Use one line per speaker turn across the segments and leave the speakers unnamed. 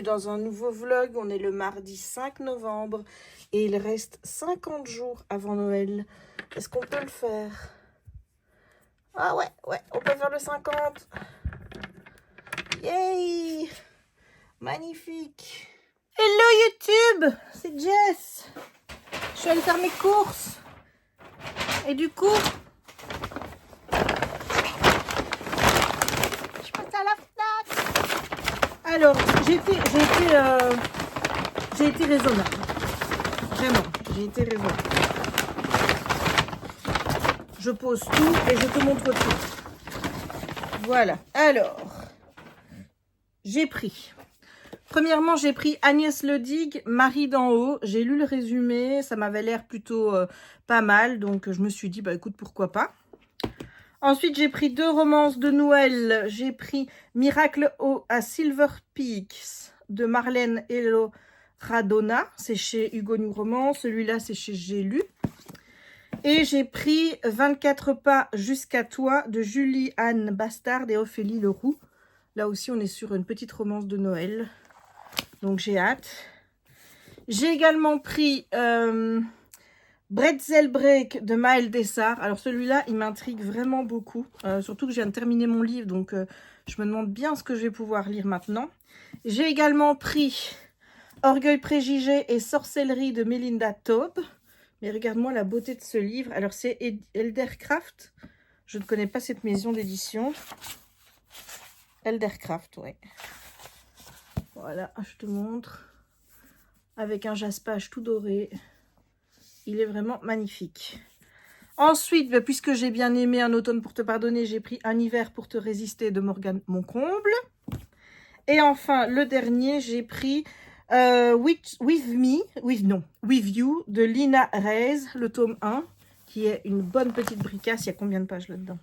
dans un nouveau vlog. On est le mardi 5 novembre et il reste 50 jours avant Noël. Est-ce qu'on peut le faire? Ah ouais, on peut faire le 50. Yay! Magnifique! Hello YouTube! C'est Jess! Je suis allée faire mes courses. Et du coup, je passe à la FNAC. Alors, j'ai été raisonnable. Vraiment, j'ai été raisonnable. Je pose tout et je te montre tout. Voilà. Alors, j'ai pris. Premièrement, j'ai pris Agnès Ledig, Marie d'en haut. J'ai lu le résumé, ça m'avait l'air plutôt pas mal. Donc, je me suis dit, bah écoute, pourquoi pas. Ensuite, j'ai pris 2 romances de Noël. J'ai pris Miracle à Silver Peaks de Marlène Hello Radona. C'est chez Hugo New Roman. Celui-là, c'est chez J'ai lu. Et j'ai pris 24 pas jusqu'à toi de Julie-Anne Bastard et Ophélie Leroux. Là aussi, on est sur une petite romance de Noël. Donc, j'ai hâte. J'ai également pris Bretzel Break de Maëlle Dessart. Alors, celui-là, il m'intrigue vraiment beaucoup. Surtout que je viens de terminer mon livre. Donc, je me demande bien ce que je vais pouvoir lire maintenant. J'ai également pris Orgueil, préjugés et sorcellerie de Melinda Taube. Mais regarde-moi la beauté de ce livre. Alors, c'est Eldercraft. Je ne connais pas cette maison d'édition. Eldercraft, oui. Voilà, je te montre. Avec un jaspage tout doré. Il est vraiment magnifique. Ensuite, puisque j'ai bien aimé Un automne pour te pardonner, j'ai pris Un hiver pour te résister de Morgane Moncomble. Et enfin, le dernier, j'ai pris With You de Lina Reyes, le tome 1, qui est une bonne petite bricasse. Il y a combien de pages là-dedans?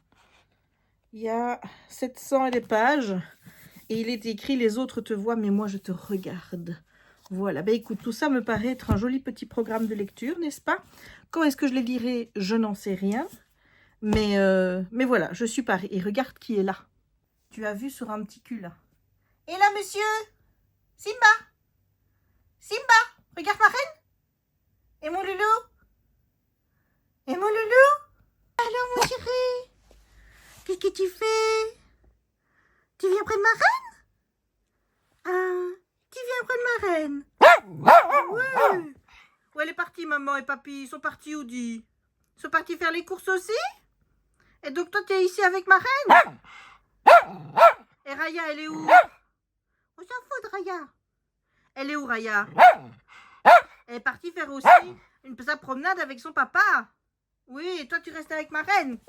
Il y a 700 et des pages. Et il est écrit « Les autres te voient, mais moi je te regarde ». Voilà, ben écoute, tout ça me paraît être un joli petit programme de lecture, n'est-ce pas? Quand est-ce que je les lirai? Je n'en sais rien. Mais voilà, je suis parée. Et regarde qui est là. Tu as vu sur un petit cul, là. Et là, monsieur Simba! Simba! Regarde ma reine! Et mon loulou? Et mon loulou? Alors, mon chéri? Qu'est-ce que tu fais? Tu viens près de ma reine? Ah, tu viens près de ma reine? Ouais. Où elle est partie, maman et papy? Ils sont partis où, dit? Ils sont partis faire les courses aussi? Et donc, toi, tu es ici avec ma reine? Et Raya, elle est où? On s'en fout de Raya. Elle est où, Raya? Elle est partie faire aussi sa promenade avec son papa. Oui, et toi, tu restes avec ma reine?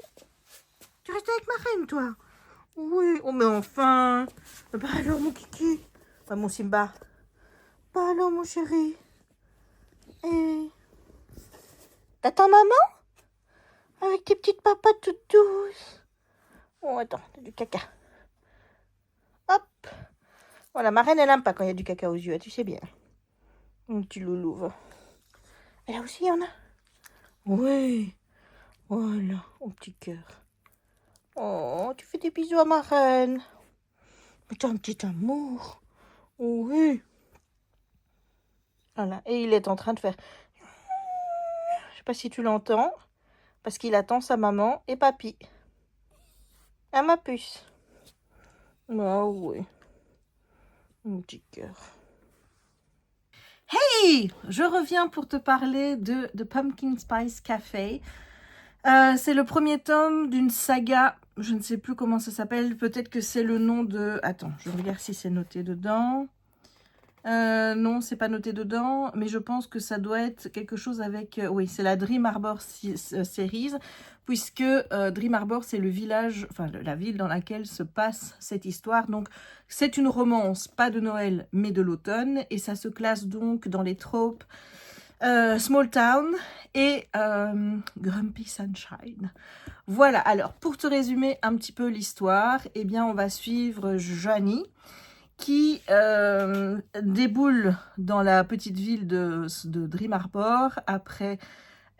Tu restes avec ma reine, toi? Oui, oh mais enfin. Bah alors mon kiki. Bah mon Simba. Bah alors mon chéri. Et... T'attends maman? Avec tes petites papates toutes douces. Oh attends, t'as du caca. Hop. Voilà, ma reine elle aime pas quand il y a du caca aux yeux, tu sais bien. Mon petit loulouve. Et là aussi il y en a. Oui. Voilà, mon petit cœur. Oh, tu fais des bisous à ma reine. Mais t'as un petit amour. Oui. Voilà. Et il est en train de faire... Je sais pas si tu l'entends. Parce qu'il attend sa maman et papy. À ma puce. Ah oui. Mon petit cœur. Hey! Je reviens pour te parler de Pumpkin Spice Café. C'est le premier tome d'une saga. Je ne sais plus comment ça s'appelle. Peut-être que c'est le nom de... Attends, je regarde si c'est noté dedans. Non, c'est pas noté dedans, mais je pense que ça doit être quelque chose avec... oui, c'est la Dream Harbor Series, puisque Dream Harbor, c'est le village, enfin la ville dans laquelle se passe cette histoire. Donc, c'est une romance, pas de Noël, mais de l'automne, et ça se classe donc dans les tropes Small Town et Grumpy Sunshine. Voilà, alors, pour te résumer un petit peu l'histoire, eh bien, on va suivre Johnny, qui déboule dans la petite ville de Dream Harbor après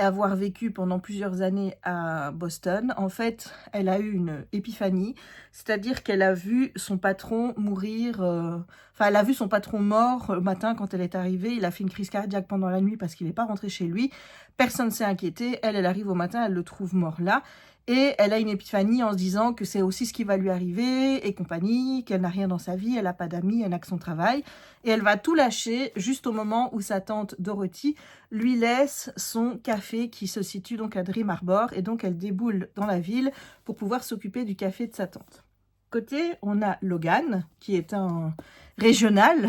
avoir vécu pendant plusieurs années à Boston, en fait, elle a eu une épiphanie, c'est-à-dire qu'elle a vu son patron mourir, enfin, elle a vu son patron mort le matin quand elle est arrivée, il a fait une crise cardiaque pendant la nuit parce qu'il n'est pas rentré chez lui, personne ne s'est inquiété, elle arrive au matin, elle le trouve mort là, et elle a une épiphanie en se disant que c'est aussi ce qui va lui arriver et compagnie, qu'elle n'a rien dans sa vie, elle n'a pas d'amis, elle n'a que son travail. Et elle va tout lâcher juste au moment où sa tante Dorothy lui laisse son café qui se situe donc à Dream Harbor. Et donc elle déboule dans la ville pour pouvoir s'occuper du café de sa tante. Côté, on a Logan qui est un régional.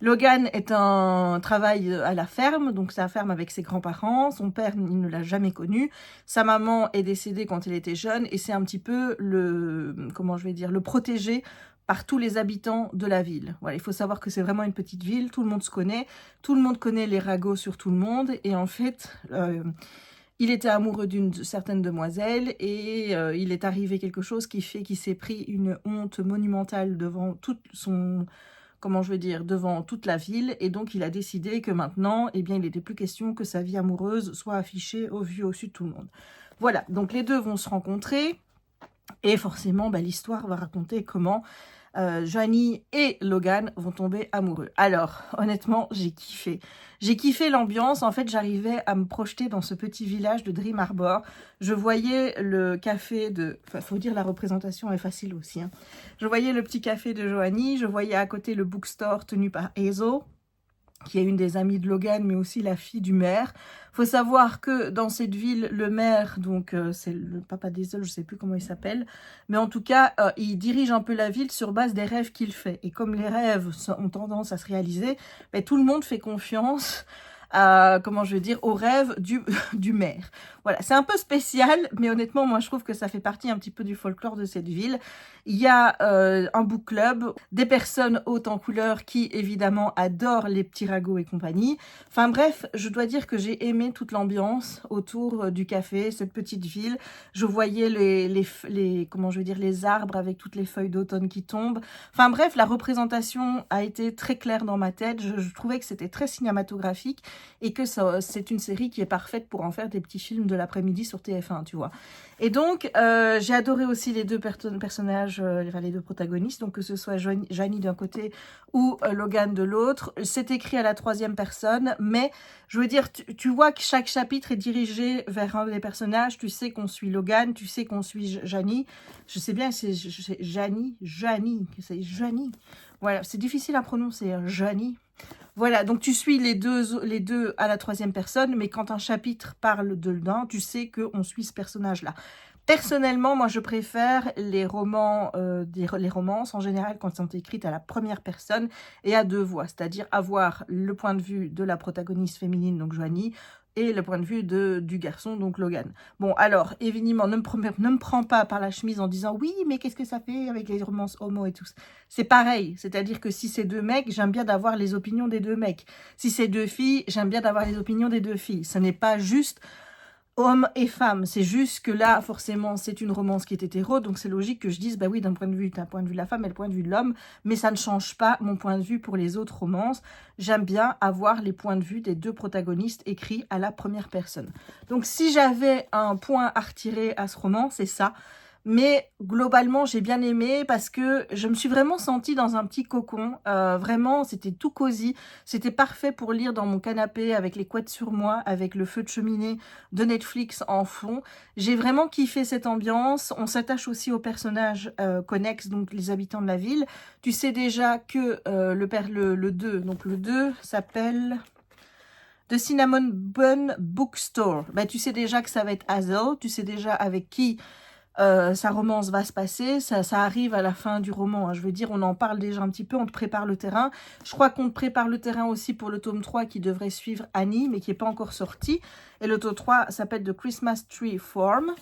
Logan est un travail à la ferme, donc c'est la ferme avec ses grands-parents. Son père, il ne l'a jamais connu. Sa maman est décédée quand elle était jeune et c'est un petit peu le, comment je vais dire, le protégé par tous les habitants de la ville. Voilà, il faut savoir que c'est vraiment une petite ville, tout le monde se connaît, tout le monde connaît les ragots sur tout le monde et en fait... il était amoureux d'une certaine demoiselle et il est arrivé quelque chose qui fait qu'il s'est pris une honte monumentale devant toute son... comment je veux dire, devant toute la ville, et donc il a décidé que maintenant, eh bien, il n'était plus question que sa vie amoureuse soit affichée au vu au su de tout le monde. Voilà, donc les deux vont se rencontrer, et forcément, bah, l'histoire va raconter comment Johnny et Logan vont tomber amoureux. Alors, honnêtement, j'ai kiffé. J'ai kiffé l'ambiance. En fait, j'arrivais à me projeter dans ce petit village de Dream Harbor. Je voyais le café de... Enfin, faut dire, la représentation est facile aussi. Hein. Je voyais le petit café de Joanie. Je voyais à côté le bookstore tenu par Hazel, qui est une des amies de Logan, mais aussi la fille du maire. Faut savoir que dans cette ville, le maire, donc c'est le papa d'Hazel, je sais plus comment il s'appelle, mais en tout cas, il dirige un peu la ville sur base des rêves qu'il fait. Et comme les rêves ont tendance à se réaliser, ben, tout le monde fait confiance à, comment je veux dire, aux rêves du maire. Voilà, c'est un peu spécial, mais honnêtement, moi, je trouve que ça fait partie un petit peu du folklore de cette ville. Il y a un book club, des personnes hautes en couleur qui, évidemment, adorent les petits ragots et compagnie. Enfin bref, je dois dire que j'ai aimé toute l'ambiance autour du café, cette petite ville. Je voyais comment je veux dire, les arbres avec toutes les feuilles d'automne qui tombent. Enfin bref, la représentation a été très claire dans ma tête. Je trouvais que c'était très cinématographique et que c'est une série qui est parfaite pour en faire des petits films de l'après-midi sur TF1, tu vois. Et donc, j'ai adoré aussi les deux personnages, les deux protagonistes, donc que ce soit Joanie d'un côté ou Logan de l'autre. C'est écrit à la troisième personne, mais je veux dire, tu vois que chaque chapitre est dirigé vers un des personnages. Tu sais qu'on suit Logan, tu sais qu'on suit Joanie. Je sais bien, c'est Joanie. Voilà, c'est difficile à prononcer, Joanie. Voilà, donc tu suis les deux à la troisième personne, mais quand un chapitre parle de l'un, tu sais qu'on suit ce personnage-là. Personnellement, moi, je préfère les romans, les romances en général quand elles sont écrites à la première personne et à deux voix, c'est-à-dire avoir le point de vue de la protagoniste féminine, donc Joanie, et le point de vue du garçon, donc Logan. Bon, alors, évidemment, ne me prends pas par la chemise en disant « Oui, mais qu'est-ce que ça fait avec les romances homo et tout ?» C'est pareil, c'est-à-dire que si c'est deux mecs, j'aime bien d'avoir les opinions des deux mecs. Si c'est deux filles, j'aime bien d'avoir les opinions des deux filles. Ce n'est pas juste homme et femme, c'est juste que là, forcément, c'est une romance qui est hétéro, donc c'est logique que je dise, bah oui, d'un point de vue, t'as un point de vue de la femme et le point de vue de l'homme, mais ça ne change pas mon point de vue pour les autres romances. J'aime bien avoir les points de vue des deux protagonistes écrits à la première personne. Donc si j'avais un point à retirer à ce roman, c'est ça. Mais globalement, j'ai bien aimé parce que je me suis vraiment sentie dans un petit cocon. Vraiment, c'était tout cosy. C'était parfait pour lire dans mon canapé avec les couettes sur moi, avec le feu de cheminée de Netflix en fond. J'ai vraiment kiffé cette ambiance. On s'attache aussi aux personnages connexes, donc les habitants de la ville. Tu sais déjà que le 2, donc le 2 s'appelle... The Cinnamon Bun Bookstore. Bah, tu sais déjà que ça va être Hazel. Tu sais déjà avec qui... sa romance va se passer, ça arrive à la fin du roman, hein. Je veux dire, on en parle déjà un petit peu, on te prépare le terrain. Je crois qu'on te prépare le terrain aussi pour le tome 3 qui devrait suivre Annie, mais qui n'est pas encore sorti. Et le tome 3 s'appelle The Christmas Tree Farm.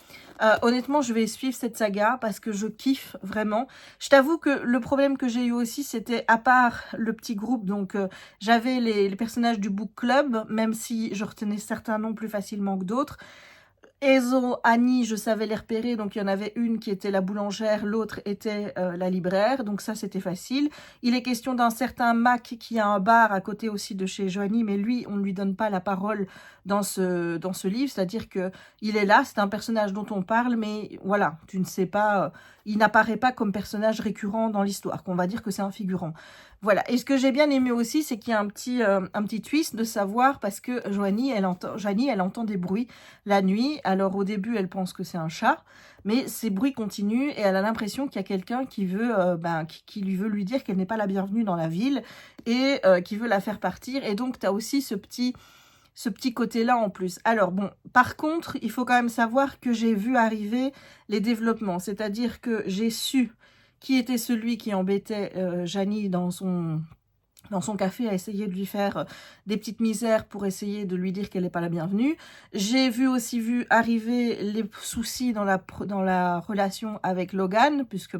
Honnêtement, je vais suivre cette saga parce que je kiffe vraiment. Je t'avoue que le problème que j'ai eu aussi, c'était à part le petit groupe, donc j'avais les personnages du book club, même si je retenais certains noms plus facilement que d'autres. Hazel, Annie, je savais les repérer, donc il y en avait une qui était la boulangère, l'autre était la libraire, donc ça c'était facile. Il est question d'un certain Mac qui a un bar à côté aussi de chez Joanie, mais lui, on ne lui donne pas la parole dans ce livre, c'est-à-dire que il est là, c'est un personnage dont on parle, mais voilà, tu ne sais pas, il n'apparaît pas comme personnage récurrent dans l'histoire, qu'on va dire que c'est un figurant. Voilà, et ce que j'ai bien aimé aussi, c'est qu'il y a un petit twist de savoir, parce que Joanie, elle entend des bruits la nuit. Alors au début, elle pense que c'est un chat, mais ces bruits continuent et elle a l'impression qu'il y a quelqu'un qui veut, qui lui veut lui dire qu'elle n'est pas la bienvenue dans la ville et qui veut la faire partir. Et donc, tu as aussi ce petit côté-là en plus. Alors bon, par contre, il faut quand même savoir que j'ai vu arriver les développements, c'est-à-dire que j'ai su qui était celui qui embêtait Janie dans son café à essayer de lui faire des petites misères pour essayer de lui dire qu'elle n'est pas la bienvenue. J'ai aussi vu arriver les soucis dans la relation avec Logan, puisque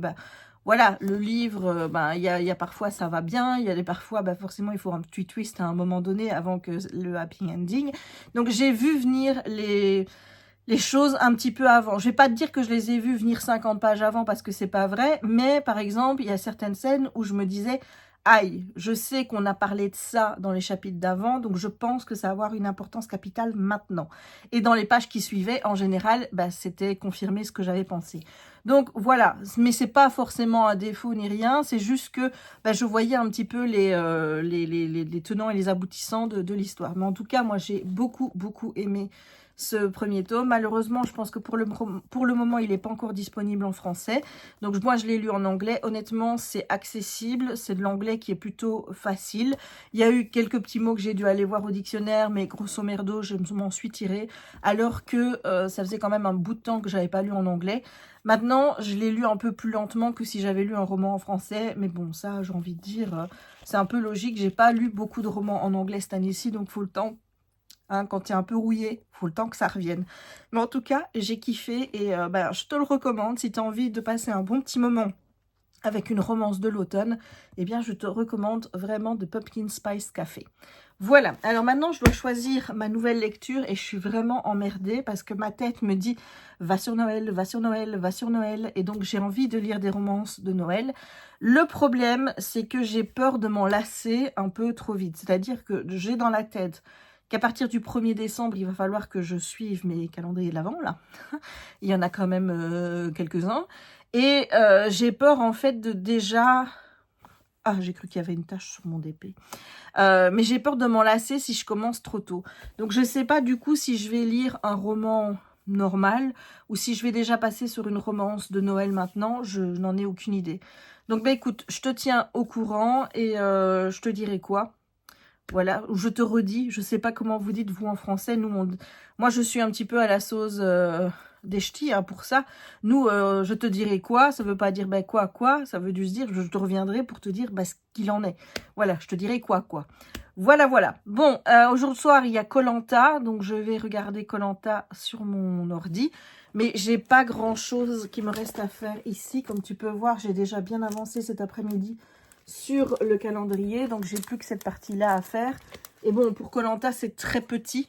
voilà, le livre, il y a parfois ça va bien, il y a des parfois, forcément il faut un petit twist à un moment donné avant que le happy ending. Donc j'ai vu venir les choses un petit peu avant. Je vais pas te dire que je les ai vues venir 50 pages avant parce que c'est pas vrai, mais par exemple, il y a certaines scènes où je me disais aïe, je sais qu'on a parlé de ça dans les chapitres d'avant, donc je pense que ça va avoir une importance capitale maintenant. Et dans les pages qui suivaient, en général, c'était confirmé ce que j'avais pensé. Donc voilà, mais c'est pas forcément un défaut ni rien, c'est juste que je voyais un petit peu les tenants et les aboutissants de l'histoire. Mais en tout cas, moi j'ai beaucoup aimé ce premier tome. Malheureusement, je pense que pour le moment, il n'est pas encore disponible en français. Donc moi, je l'ai lu en anglais. Honnêtement, c'est accessible. C'est de l'anglais qui est plutôt facile. Il y a eu quelques petits mots que j'ai dû aller voir au dictionnaire, mais grosso merdo, je m'en suis tirée. Alors que ça faisait quand même un bout de temps que j'avais pas lu en anglais. Maintenant, je l'ai lu un peu plus lentement que si j'avais lu un roman en français. Mais bon, ça, j'ai envie de dire, c'est un peu logique. J'ai pas lu beaucoup de romans en anglais cette année-ci, donc il faut le temps. Quand tu es un peu rouillé, il faut le temps que ça revienne. Mais en tout cas, j'ai kiffé et je te le recommande. Si tu as envie de passer un bon petit moment avec une romance de l'automne, eh bien, je te recommande vraiment The Pumpkin Spice Café. Voilà, alors maintenant, je dois choisir ma nouvelle lecture et je suis vraiment emmerdée parce que ma tête me dit « va sur Noël, va sur Noël, va sur Noël » et donc j'ai envie de lire des romances de Noël. Le problème, c'est que j'ai peur de m'en lasser un peu trop vite. C'est-à-dire que j'ai dans la tête qu'à partir du 1er décembre, il va falloir que je suive mes calendriers de l'Avent, là. Il y en a quand même quelques-uns. Et j'ai peur, en fait, de déjà... Ah, j'ai cru qu'il y avait une tache sur mon DP. Mais j'ai peur de m'en lasser si je commence trop tôt. Donc, je ne sais pas, du coup, si je vais lire un roman normal ou si je vais déjà passer sur une romance de Noël maintenant. Je n'en ai aucune idée. Donc, écoute, je te tiens au courant et je te dirai quoi. Voilà, je te redis, je sais pas comment vous dites vous en français. Moi, je suis un petit peu à la sauce des ch'tis pour ça. Nous, je te dirai quoi, ça veut pas dire quoi, ça veut juste dire je te reviendrai pour te dire ce qu'il en est. Voilà, je te dirai quoi. Voilà. Bon, aujourd'hui soir, il y a Koh-Lanta, donc je vais regarder Koh-Lanta sur mon ordi. Mais j'ai pas grand-chose qui me reste à faire ici. Comme tu peux voir, j'ai déjà bien avancé cet après-midi sur le calendrier, donc j'ai plus que cette partie-là à faire. Et bon, pour Koh-Lanta, c'est très petit.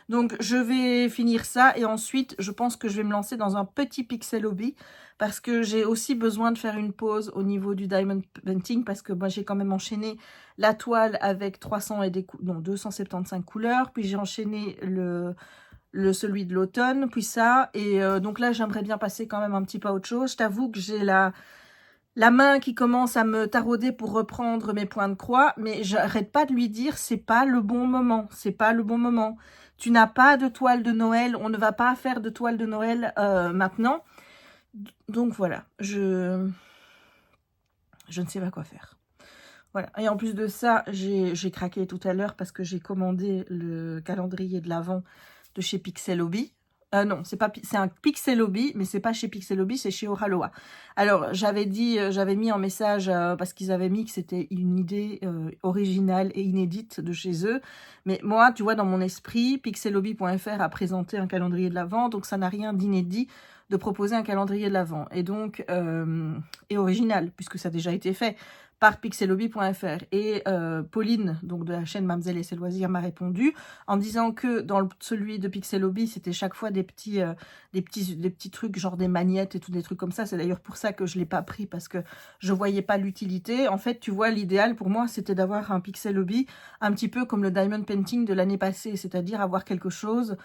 Donc, je vais finir ça et ensuite, je pense que je vais me lancer dans un petit pixel hobby parce que j'ai aussi besoin de faire une pause au niveau du diamond painting parce que j'ai quand même enchaîné la toile avec 275 couleurs, puis j'ai enchaîné celui de l'automne, puis ça. Et donc là, j'aimerais bien passer quand même un petit peu à autre chose. Je t'avoue que j'ai la main qui commence à me tarauder pour reprendre mes points de croix, mais j'arrête pas de lui dire, c'est pas le bon moment, c'est pas le bon moment. Tu n'as pas de toile de Noël, on ne va pas faire de toile de Noël maintenant. Donc voilà, je ne sais pas quoi faire. Voilà, et en plus de ça, j'ai craqué tout à l'heure parce que j'ai commandé le calendrier de l'Avent de chez Pixel Hobby. Non, c'est un Pixel Hobby, mais c'est pas chez Pixel Hobby, c'est chez Oraloa. Alors, j'avais mis un message parce qu'ils avaient mis que c'était une idée originale et inédite de chez eux. Mais moi, tu vois, dans mon esprit, pixelhobby.fr a présenté un calendrier de l'Avent, donc ça n'a rien d'inédit de proposer un calendrier de l'Avent. Et donc, et original, puisque ça a déjà été fait. par pixelhobby.fr. Et Pauline, donc de la chaîne Mamzelle et ses loisirs, m'a répondu en me disant que dans celui de Pixel Hobby, c'était chaque fois des petits trucs, genre des magnettes et tout, des trucs comme ça. C'est d'ailleurs pour ça que je ne l'ai pas pris, parce que je voyais pas l'utilité. En fait, tu vois, l'idéal pour moi, c'était d'avoir un Pixel Hobby un petit peu comme le Diamond Painting de l'année passée, c'est-à-dire avoir quelque chose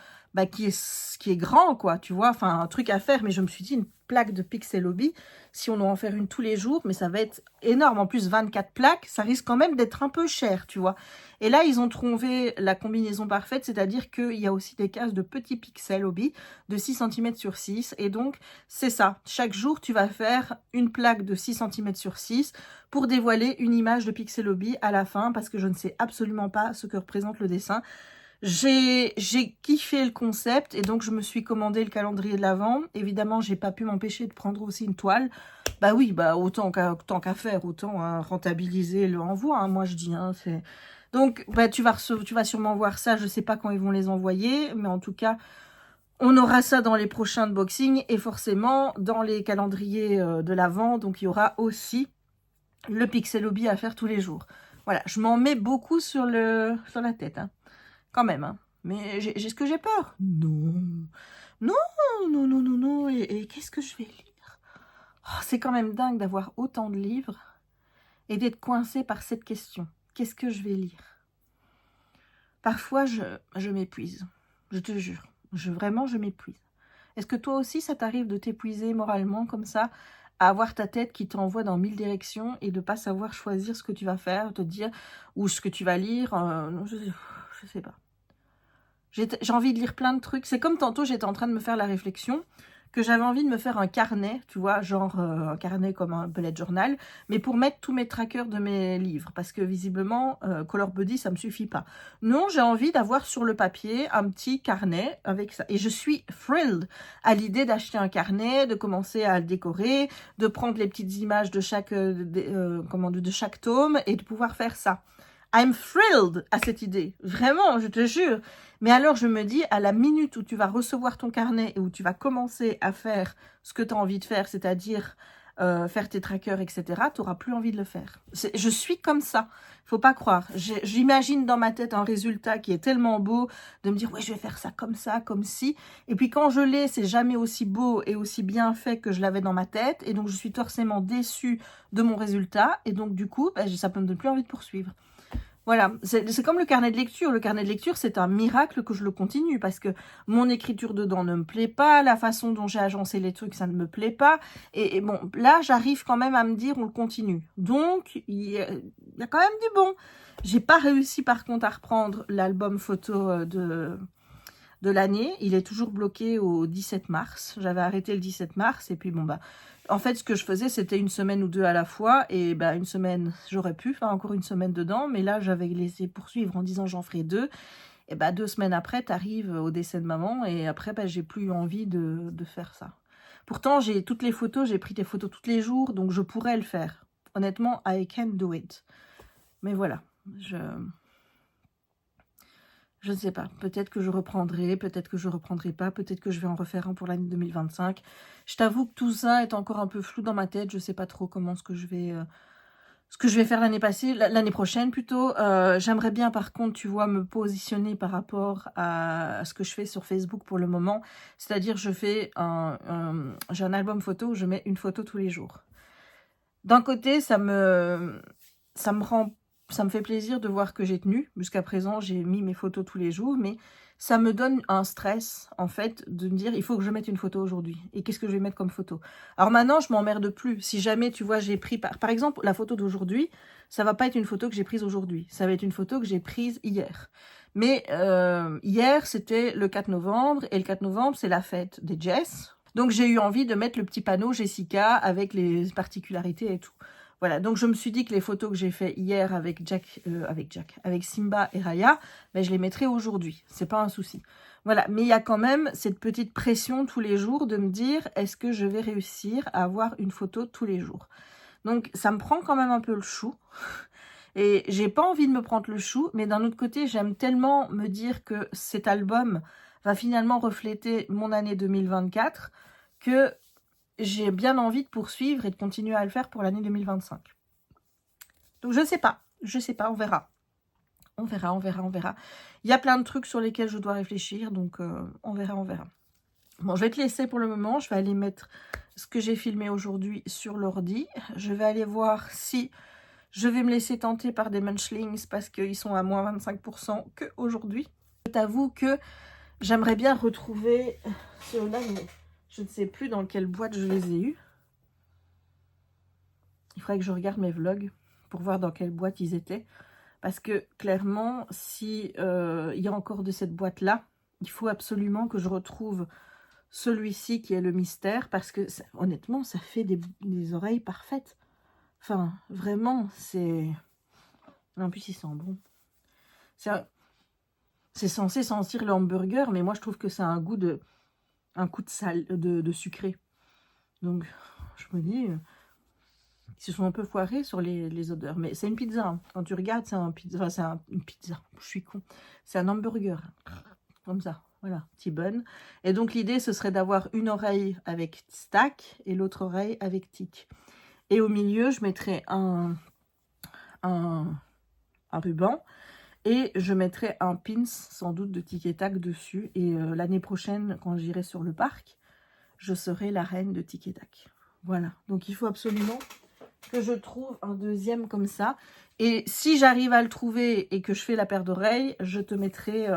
qui est grand, quoi, tu vois, enfin, un truc à faire. Mais je me suis dit, une plaque de Pixel Hobby, si on doit en faire une tous les jours, mais ça va être énorme. En plus, 24 plaques, ça risque quand même d'être un peu cher, tu vois. Et là, ils ont trouvé la combinaison parfaite, c'est-à-dire qu'il y a aussi des cases de petits Pixel Hobby de 6 cm sur 6. Et donc, c'est ça. Chaque jour, tu vas faire une plaque de 6 cm sur 6 pour dévoiler une image de Pixel Hobby à la fin, parce que je ne sais absolument pas ce que représente le dessin. J'ai kiffé le concept et donc je me suis commandé le calendrier de l'Avent. Évidemment, j'ai pas pu m'empêcher de prendre aussi une toile. Bah oui, bah autant qu'à faire, autant rentabiliser le renvoi, hein, moi je dis. Hein, donc bah, tu vas sûrement voir ça, je sais pas quand ils vont les envoyer, mais en tout cas, on aura ça dans les prochains unboxings et forcément dans les calendriers de l'Avent. Donc il y aura aussi le Pixel Hobby à faire tous les jours. Voilà, je m'en mets beaucoup sur la tête, hein. Quand même, hein. Mais est-ce que j'ai peur? Non. Non, non, non, non, non. Et qu'est-ce que je vais lire? Oh, c'est quand même dingue d'avoir autant de livres et d'être coincé par cette question. Qu'est-ce que je vais lire? Parfois, je m'épuise. Je te jure. Vraiment, je m'épuise. Est-ce que toi aussi, ça t'arrive de t'épuiser moralement comme ça, à avoir ta tête qui t'envoie dans 1000 directions et de pas savoir choisir ce que tu vas faire, te dire, ou ce que tu vas lire? Non, je sais pas. J'ai envie de lire plein de trucs. C'est comme tantôt, j'étais en train de me faire la réflexion que j'avais envie de me faire un carnet, tu vois, genre un carnet comme un bullet journal, mais pour mettre tous mes trackers de mes livres, parce que visiblement, Color Buddy, ça me suffit pas. Non, j'ai envie d'avoir sur le papier un petit carnet avec ça. Et je suis thrilled à l'idée d'acheter un carnet, de commencer à le décorer, de prendre les petites images de chaque tome et de pouvoir faire ça. I'm thrilled à cette idée, vraiment, je te jure. Mais alors, je me dis, à la minute où tu vas recevoir ton carnet et où tu vas commencer à faire ce que tu as envie de faire, c'est-à-dire faire tes trackers, etc., tu n'auras plus envie de le faire. Je suis comme ça, faut pas croire. J'imagine dans ma tête un résultat qui est tellement beau, de me dire, ouais, je vais faire ça, comme ci. Et puis quand je l'ai, c'est jamais aussi beau et aussi bien fait que je l'avais dans ma tête. Et donc, je suis forcément déçue de mon résultat. Et donc, du coup, ça ne me donne plus envie de poursuivre. Voilà, c'est comme le carnet de lecture. Le carnet de lecture, c'est un miracle que je le continue parce que mon écriture dedans ne me plaît pas, la façon dont j'ai agencé les trucs, ça ne me plaît pas. Et bon, là, j'arrive quand même à me dire, on le continue. Donc, il y a quand même du bon. J'ai pas réussi, par contre, à reprendre l'album photo de l'année. Il est toujours bloqué au 17 mars. J'avais arrêté le 17 mars et puis bon, bah... En fait, ce que je faisais, c'était une semaine ou deux à la fois. Et bah, une semaine, j'aurais pu faire encore une semaine dedans. Mais là, j'avais laissé poursuivre en disant j'en ferai 2. Et bah, 2 semaines après, tu arrives au décès de maman. Et après, bah, j'ai plus eu envie de faire ça. Pourtant, j'ai toutes les photos. J'ai pris des photos tous les jours. Donc, je pourrais le faire. Honnêtement, I can do it. Mais voilà. Je ne sais pas, peut-être que je reprendrai, peut-être que je ne reprendrai pas, peut-être que je vais en refaire un pour l'année 2025. Je t'avoue que tout ça est encore un peu flou dans ma tête, je ne sais pas trop comment ce que je vais faire l'année prochaine plutôt. J'aimerais bien par contre, tu vois, me positionner par rapport à ce que je fais sur Facebook pour le moment. C'est-à-dire j'ai un album photo où je mets une photo tous les jours. D'un côté, ça me fait plaisir de voir que j'ai tenu. Jusqu'à présent, j'ai mis mes photos tous les jours, mais ça me donne un stress, en fait, de me dire, il faut que je mette une photo aujourd'hui. Et qu'est-ce que je vais mettre comme photo? Alors maintenant, je m'emmerde plus. Si jamais, tu vois, j'ai pris, par exemple, la photo d'aujourd'hui, ça va pas être une photo que j'ai prise aujourd'hui. Ça va être une photo que j'ai prise hier. Mais hier, c'était le 4 novembre, et le 4 novembre, c'est la fête des Jess. Donc, j'ai eu envie de mettre le petit panneau Jessica avec les particularités et tout. Voilà, donc je me suis dit que les photos que j'ai fait hier avec Simba et Raya, ben je les mettrai aujourd'hui. C'est pas un souci. Voilà, mais il y a quand même cette petite pression tous les jours de me dire, est-ce que je vais réussir à avoir une photo tous les jours? Donc, ça me prend quand même un peu le chou. Et j'ai pas envie de me prendre le chou, mais d'un autre côté, j'aime tellement me dire que cet album va finalement refléter mon année 2024 que j'ai bien envie de poursuivre et de continuer à le faire pour l'année 2025. Donc je sais pas, on verra. On verra. Il y a plein de trucs sur lesquels je dois réfléchir, donc on verra. Bon, je vais te laisser pour le moment. Je vais aller mettre ce que j'ai filmé aujourd'hui sur l'ordi. Je vais aller voir si je vais me laisser tenter par des Munchlings parce qu'ils sont à moins 25% qu'aujourd'hui. Je t'avoue que j'aimerais bien retrouver ceux-là, mais je ne sais plus dans quelle boîte je les ai eus. Il faudrait que je regarde mes vlogs pour voir dans quelle boîte ils étaient. Parce que clairement, si il y a encore de cette boîte-là, il faut absolument que je retrouve celui-ci qui est le mystère. Parce que honnêtement, ça fait des oreilles parfaites. Enfin, vraiment, c'est... En plus, il sent bon. C'est censé sentir le hamburger, mais moi, je trouve que ça a un coup de sal, de sucré. Donc, je me dis... Ils se sont un peu foirés sur les odeurs. Mais c'est une pizza. Hein. Quand tu regardes, c'est une pizza. Je suis con. C'est un hamburger. Comme ça. Voilà. T-bone. Et donc, l'idée, ce serait d'avoir une oreille avec stack et l'autre oreille avec tic. Et au milieu, je mettrais un ruban. Et je mettrai un pins, sans doute, de tic et tac dessus. Et l'année prochaine, quand j'irai sur le parc, je serai la reine de tic et tac. Voilà. Donc, il faut absolument... que je trouve un deuxième comme ça. Et si j'arrive à le trouver et que je fais la paire d'oreilles, je te mettrai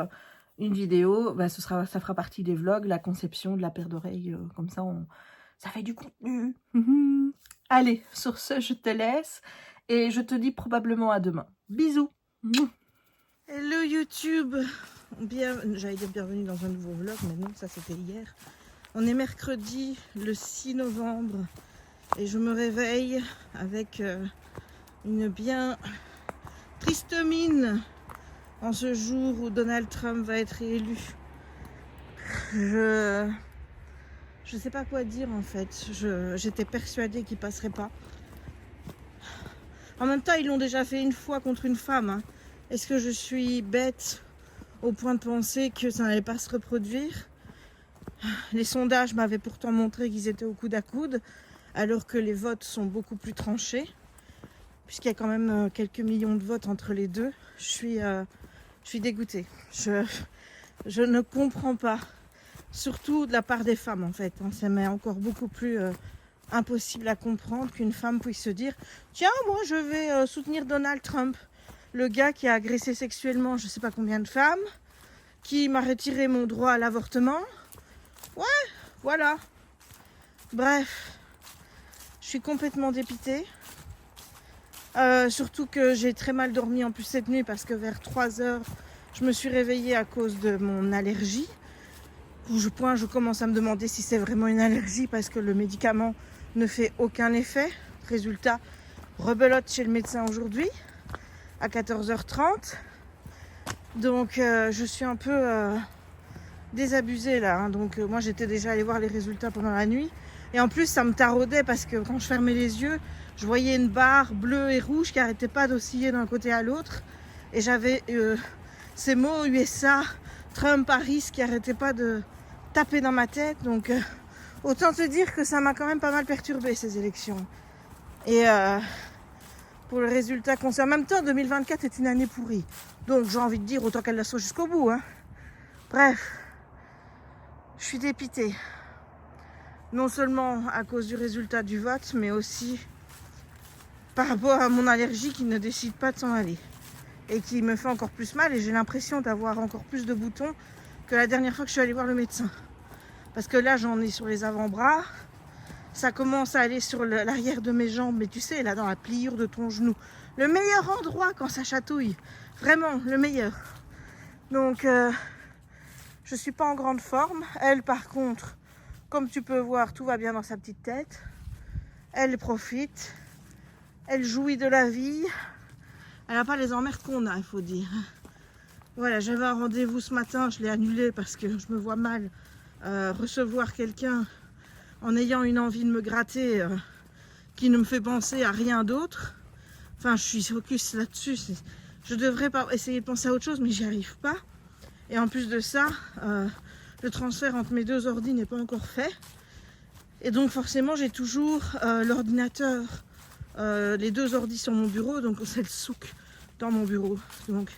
une vidéo. Bah, ça fera partie des vlogs, la conception de la paire d'oreilles. Comme ça, ça fait du contenu. Allez, sur ce, je te laisse. Et je te dis probablement à demain. Bisous. Hello YouTube. J'allais dire bienvenue dans un nouveau vlog, mais non, ça c'était hier. On est mercredi, le 6 novembre. Et je me réveille avec une bien triste mine en ce jour où Donald Trump va être élu. Je sais pas quoi dire en fait. J'étais persuadée qu'il passerait pas. En même temps, ils l'ont déjà fait une fois contre une femme. Hein. Est-ce que je suis bête au point de penser que ça n'allait pas se reproduire? Les sondages m'avaient pourtant montré qu'ils étaient au coude à coude. Alors que les votes sont beaucoup plus tranchés, puisqu'il y a quand même quelques millions de votes entre les deux. Je suis dégoûtée. Je ne comprends pas, surtout de la part des femmes en fait. Hein. Ça m'est encore beaucoup plus impossible à comprendre qu'une femme puisse se dire « Tiens, moi je vais soutenir Donald Trump, le gars qui a agressé sexuellement je ne sais pas combien de femmes, qui m'a retiré mon droit à l'avortement. Ouais, voilà. Bref. » Je suis complètement dépitée. Surtout que j'ai très mal dormi en plus cette nuit parce que vers 3 heures, je me suis réveillée à cause de mon allergie. Je commence à me demander si c'est vraiment une allergie parce que le médicament ne fait aucun effet. Résultat, rebelote chez le médecin aujourd'hui à 14h30. Donc je suis un peu désabusée là. Hein. Donc moi j'étais déjà allée voir les résultats pendant la nuit. Et en plus, ça me taraudait parce que quand je fermais les yeux, je voyais une barre bleue et rouge qui n'arrêtait pas d'osciller d'un côté à l'autre. Et j'avais ces mots USA, Trump, Harris qui n'arrêtaient pas de taper dans ma tête. Donc, autant te dire que ça m'a quand même pas mal perturbé ces élections. Et pour le résultat qu'on sait, en même temps, 2024 est une année pourrie. Donc, j'ai envie de dire, autant qu'elle la soit jusqu'au bout. Hein. Bref, je suis dépitée. Non seulement à cause du résultat du vote, mais aussi par rapport à mon allergie qui ne décide pas de s'en aller. Et qui me fait encore plus mal et j'ai l'impression d'avoir encore plus de boutons que la dernière fois que je suis allée voir le médecin. Parce que là, j'en ai sur les avant-bras. Ça commence à aller sur l'arrière de mes jambes, mais tu sais, là, dans la pliure de ton genou. Le meilleur endroit quand ça chatouille. Vraiment, le meilleur. Donc, je suis pas en grande forme. Elle, par contre... Comme tu peux voir, tout va bien dans sa petite tête. Elle profite. Elle jouit de la vie. Elle n'a pas les emmerdes qu'on a, il faut dire. Voilà, j'avais un rendez-vous ce matin. Je l'ai annulé parce que je me vois mal recevoir quelqu'un en ayant une envie de me gratter qui ne me fait penser à rien d'autre. Enfin, je suis focus là-dessus. Je devrais pas essayer de penser à autre chose, mais j'y arrive pas. Et en plus de ça... le transfert entre mes deux ordi n'est pas encore fait. Et donc forcément, j'ai toujours l'ordinateur les 2 ordis sur mon bureau, donc c'est le souk dans mon bureau. Donc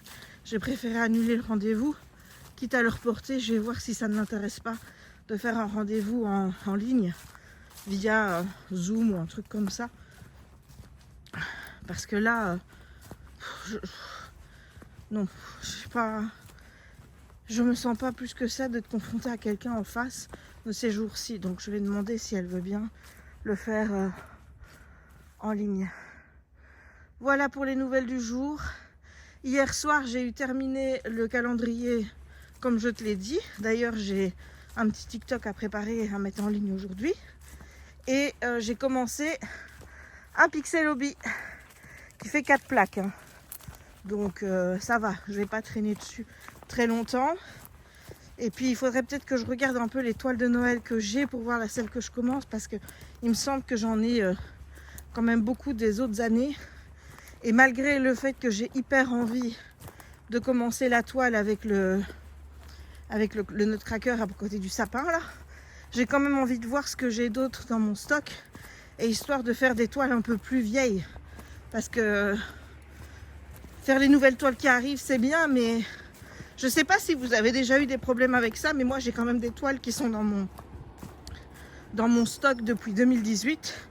j'ai préféré annuler le rendez-vous, quitte à le reporter. Je vais voir si ça ne m'intéresse pas de faire un rendez-vous en ligne via Zoom ou un truc comme ça. Parce que là, non, je sais pas, je me sens pas plus que ça d'être confrontée à quelqu'un en face de ces jours-ci. Donc je vais demander si elle veut bien le faire en ligne. Voilà pour les nouvelles du jour. Hier soir, j'ai eu terminé le calendrier comme je te l'ai dit. D'ailleurs, j'ai un petit TikTok à préparer à mettre en ligne aujourd'hui. Et j'ai commencé un Pixel Hobby qui fait 4 plaques. Hein. Donc ça va, je vais pas traîner dessus très longtemps. Et puis il faudrait peut-être que je regarde un peu les toiles de Noël que j'ai pour voir celle que je commence, parce que il me semble que j'en ai quand même beaucoup des autres années. Et malgré le fait que j'ai hyper envie de commencer la toile avec le nutcracker à côté du sapin là, j'ai quand même envie de voir ce que j'ai d'autre dans mon stock, et histoire de faire des toiles un peu plus vieilles, parce que faire les nouvelles toiles qui arrivent c'est bien, mais je sais pas si vous avez déjà eu des problèmes avec ça, mais moi j'ai quand même des toiles qui sont dans mon stock depuis 2018,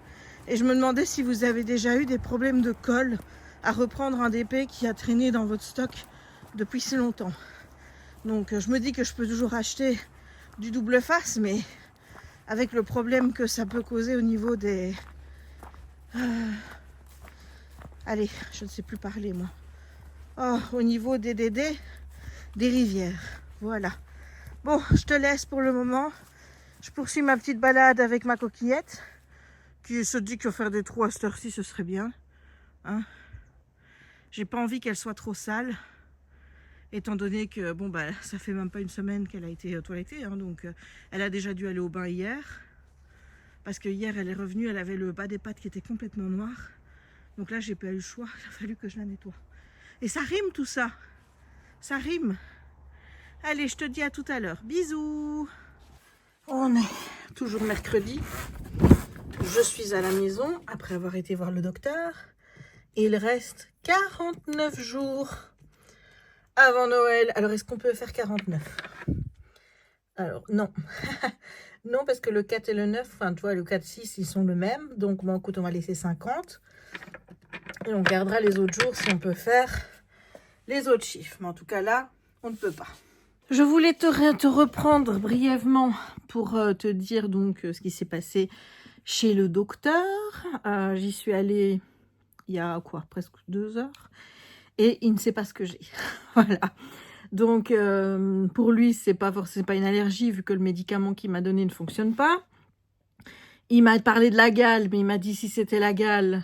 et je me demandais si vous avez déjà eu des problèmes de colle à reprendre un DP qui a traîné dans votre stock depuis si longtemps. Donc je me dis que je peux toujours acheter du double face, mais avec le problème que ça peut causer au niveau des... Allez, je ne sais plus parler moi. Oh, au niveau des rivières. Voilà. Bon, je te laisse pour le moment. Je poursuis ma petite balade avec ma coquillette, qui se dit que faire des trous à cette heure-ci, ce serait bien. Hein, j'ai pas envie qu'elle soit trop sale, étant donné que bon bah ça fait même pas une semaine qu'elle a été toilettée, hein, donc elle a déjà dû aller au bain hier, parce que hier elle est revenue, elle avait le bas des pattes qui était complètement noir, donc là j'ai pas eu le choix, il a fallu que je la nettoie. Et ça rime tout ça, ça rime. Allez, je te dis à tout à l'heure, bisous. On est toujours mercredi, je suis à la maison après avoir été voir le docteur. Il reste 49 jours avant Noël. Alors, est-ce qu'on peut faire 49? Alors, non. Non, parce que le 4 et le 9, enfin, tu vois, le 4-6, ils sont le même. Donc, bon, écoute, on va laisser 50. Et on gardera les autres jours si on peut faire les autres chiffres. Mais en tout cas, là, on ne peut pas. Je voulais te reprendre brièvement pour te dire donc ce qui s'est passé chez le docteur. J'y suis allée il y a quoi, presque 2 heures, et il ne sait pas ce que j'ai. Voilà. Donc pour lui, c'est pas une allergie, vu que le médicament qu'il m'a donné ne fonctionne pas. Il m'a parlé de la gale, mais il m'a dit si c'était la gale,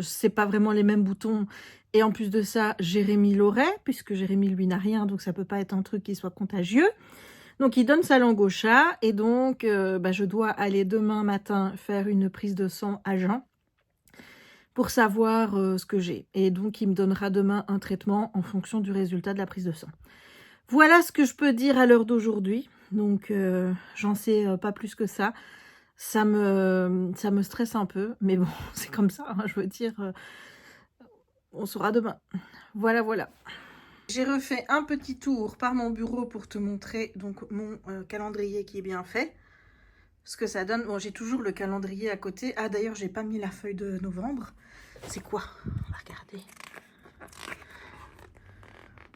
c'est pas vraiment les mêmes boutons. Et en plus de ça, Jérémy l'aurait, puisque Jérémy lui n'a rien, donc ça peut pas être un truc qui soit contagieux. Donc il donne sa langue au chat, et donc je dois aller demain matin faire une prise de sang à Jean pour savoir ce que j'ai. Et donc, il me donnera demain un traitement en fonction du résultat de la prise de sang. Voilà ce que je peux dire à l'heure d'aujourd'hui. Donc, j'en sais pas plus que ça. Ça me stresse un peu. Mais bon, c'est comme ça. Hein, je veux dire, on saura demain. Voilà, voilà. J'ai refait un petit tour par mon bureau pour te montrer donc mon calendrier qui est bien fait. Ce que ça donne. Bon, j'ai toujours le calendrier à côté. Ah, d'ailleurs, j'ai pas mis la feuille de novembre. C'est quoi? On va regarder.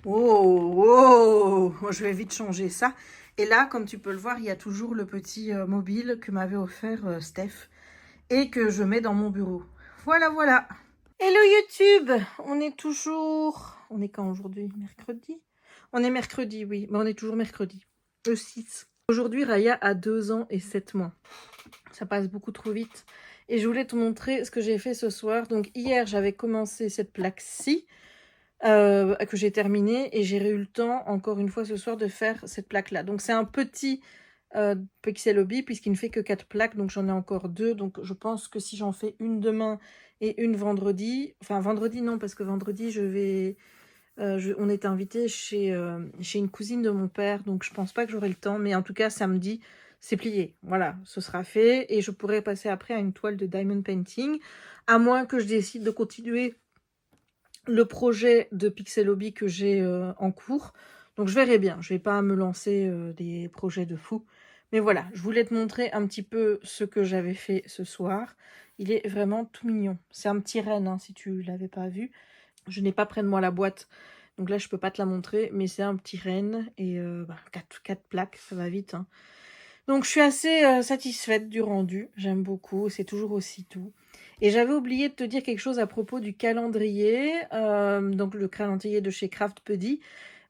Oh, oh, je vais vite changer ça. Et là, comme tu peux le voir, il y a toujours le petit mobile que m'avait offert Steph et que je mets dans mon bureau. Voilà, voilà. Hello YouTube. On est toujours... On est quand aujourd'hui? Mercredi? On est mercredi, oui. Mais on est toujours mercredi. Le 6. Aujourd'hui, Raya a 2 ans et 7 mois. Ça passe beaucoup trop vite. Et je voulais te montrer ce que j'ai fait ce soir. Donc hier, j'avais commencé cette plaque-ci que j'ai terminée. Et j'ai eu le temps, encore une fois ce soir, de faire cette plaque-là. Donc c'est un petit Pixel Hobby puisqu'il ne fait que 4 plaques. Donc j'en ai encore 2. Donc je pense que si j'en fais une demain et une vendredi... Enfin vendredi non, parce que vendredi je vais... on est invité chez une cousine de mon père, donc je pense pas que j'aurai le temps, mais en tout cas samedi, c'est plié. Voilà, ce sera fait et je pourrai passer après à une toile de diamond painting, à moins que je décide de continuer le projet de Pixel Hobby que j'ai en cours. Donc je verrai bien, je vais pas me lancer des projets de fou. Mais voilà, je voulais te montrer un petit peu ce que j'avais fait ce soir. Il est vraiment tout mignon. C'est un petit renne, hein, si tu l'avais pas vu. Je n'ai pas près de moi la boîte, donc là je peux pas te la montrer, mais c'est un petit renne et 4 plaques, ça va vite, hein. Donc je suis assez satisfaite du rendu, j'aime beaucoup, c'est toujours aussi doux. Et j'avais oublié de te dire quelque chose à propos du calendrier, donc le calendrier de chez Craft Buddy.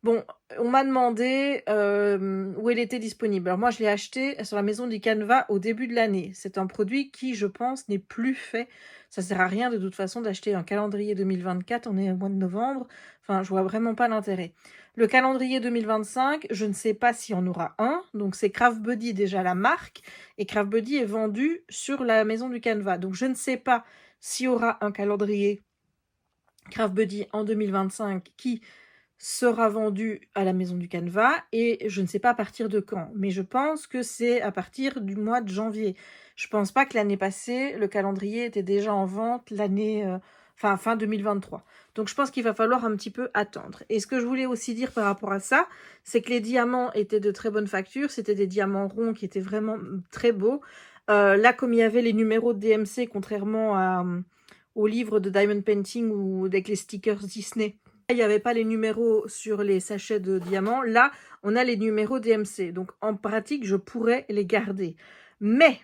Bon, on m'a demandé où il était disponible. Alors moi, je l'ai acheté sur la maison du Canva au début de l'année. C'est un produit qui, je pense, n'est plus fait. Ça sert à rien de toute façon d'acheter un calendrier 2024. On est au mois de novembre. Enfin, je vois vraiment pas l'intérêt. Le calendrier 2025, je ne sais pas s'il y en aura un. Donc c'est Craft Buddy déjà la marque. Et Craft Buddy est vendu sur la maison du Canva. Donc je ne sais pas s'il y aura un calendrier Craft Buddy en 2025 qui sera vendu à la maison du Canva et je ne sais pas à partir de quand, mais je pense que c'est à partir du mois de janvier. Je pense pas que l'année passée, le calendrier était déjà en vente l'année, fin 2023. Donc je pense qu'il va falloir un petit peu attendre. Et ce que je voulais aussi dire par rapport à ça, c'est que les diamants étaient de très bonne facture, c'était des diamants ronds qui étaient vraiment très beaux. Là, comme il y avait les numéros de DMC, contrairement au livre de Diamond Painting ou avec les stickers Disney, il n'y avait pas les numéros sur les sachets de diamants. Là, on a les numéros DMC. Donc, en pratique, je pourrais les garder. Mais,